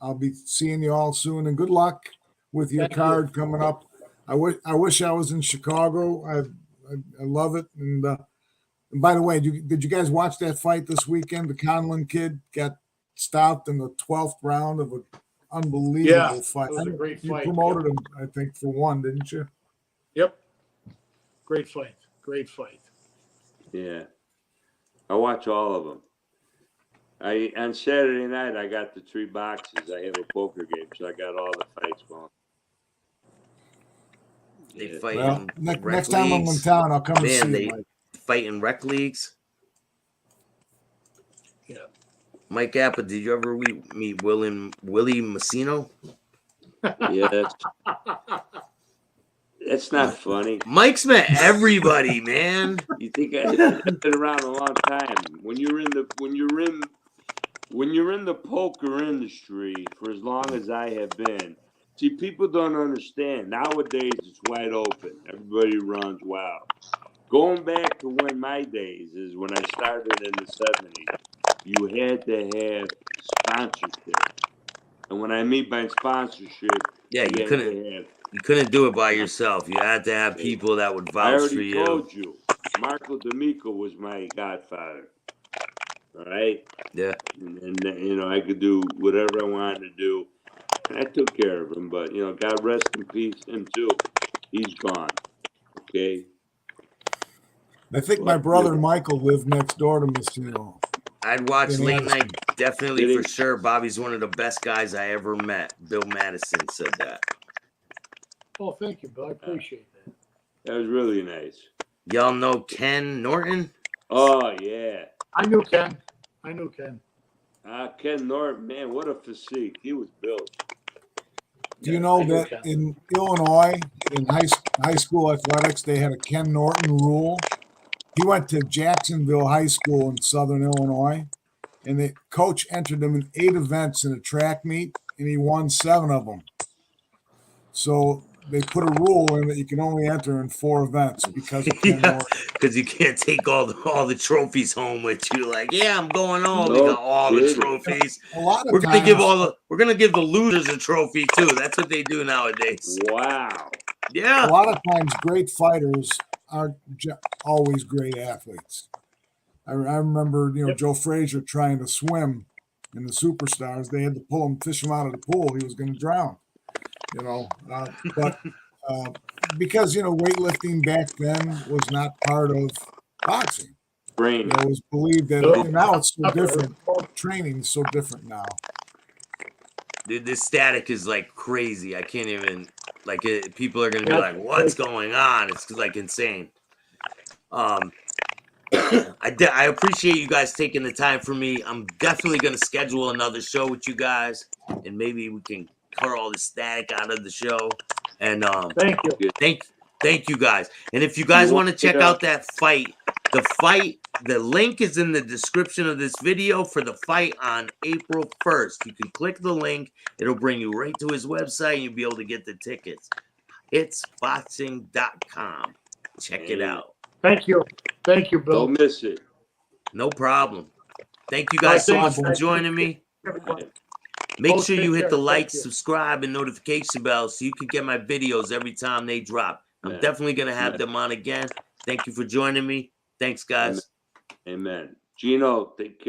I'll be seeing you all soon. And good luck with your card coming up. I wish I was in Chicago. I love it. And by the way, did you guys watch that fight this weekend? The Conlon kid got stopped in the 12th round of an unbelievable fight. It was a great fight. You promoted him, I think, for one, didn't you? Yep. Great fight. Great fight. Yeah. I watch all of them. On Saturday night, I got the 3 boxes. I have a poker game, so I got all the fights going. They fight well, in next time I'm in town, I'll come and see you, Mike. Fight in rec leagues. Yeah. Mike Appa, did you ever meet Willie Massino? Yeah, that's not funny. Mike's met everybody, man. You think I've been around a long time? When you're in the poker industry for as long as I have been, see, people don't understand. Nowadays, it's wide open. Everybody runs wild. Going back to when my days is when I started in the 70s, you had to have sponsorship. And when I mean by sponsorship, you couldn't do it by yourself. You had to have people that would vouch for you. I already told you, Marco D'Amico was my godfather. All right? Yeah. And I could do whatever I wanted to do. And I took care of him, but, God rest in peace, him too. He's gone. Okay? I think my brother Michael lived next door to Massino. I'd watch late night, definitely for sure. Bobby's one of the best guys I ever met. Bill Madison said that. Oh, thank you, Bill. I appreciate that. That was really nice. Y'all know Ken Norton? Oh, yeah. I knew Ken. Ken Norton, man, what a physique. He was built. Do you know that in Illinois, in high school athletics, they had a Ken Norton rule? He went to Jacksonville High School in Southern Illinois, and the coach entered him in 8 events in a track meet, and he won 7 of them. So they put a rule in that you can only enter in 4 events because of Ken Norton. Because you can't take all the trophies home with you. Like, I'm going home. We got all the trophies. We're gonna give the losers a trophy too. That's what they do nowadays. Wow. Yeah. A lot of times, great fighters aren't always great athletes. I remember, Joe Frazier trying to swim in the Superstars. They had to fish him out of the pool. He was going to drown. But because weightlifting back then was not part of boxing. It was believed that now it's so different. Training is so different now. This static is like crazy. I can't even people are gonna be like, "What's going on?" It's like insane. I appreciate you guys taking the time for me. I'm definitely gonna schedule another show with you guys, and maybe we can cut all the static out of the show. And thank you. Thank you guys. And if you guys want to check out that fight, the fight The link is in the description of this video for the fight on April 1st. You can click the link. It'll bring you right to his website, and you'll be able to get the tickets. Hitzboxing.com. Check it out. Thank you. Thank you, Bill. Don't miss it. No problem. Thank you guys so much for joining me. Make sure you hit the like, subscribe, and notification bell so you can get my videos every time they drop. I'm definitely going to have them on again. Thank you for joining me. Thanks, guys. Amen. Gino, take care.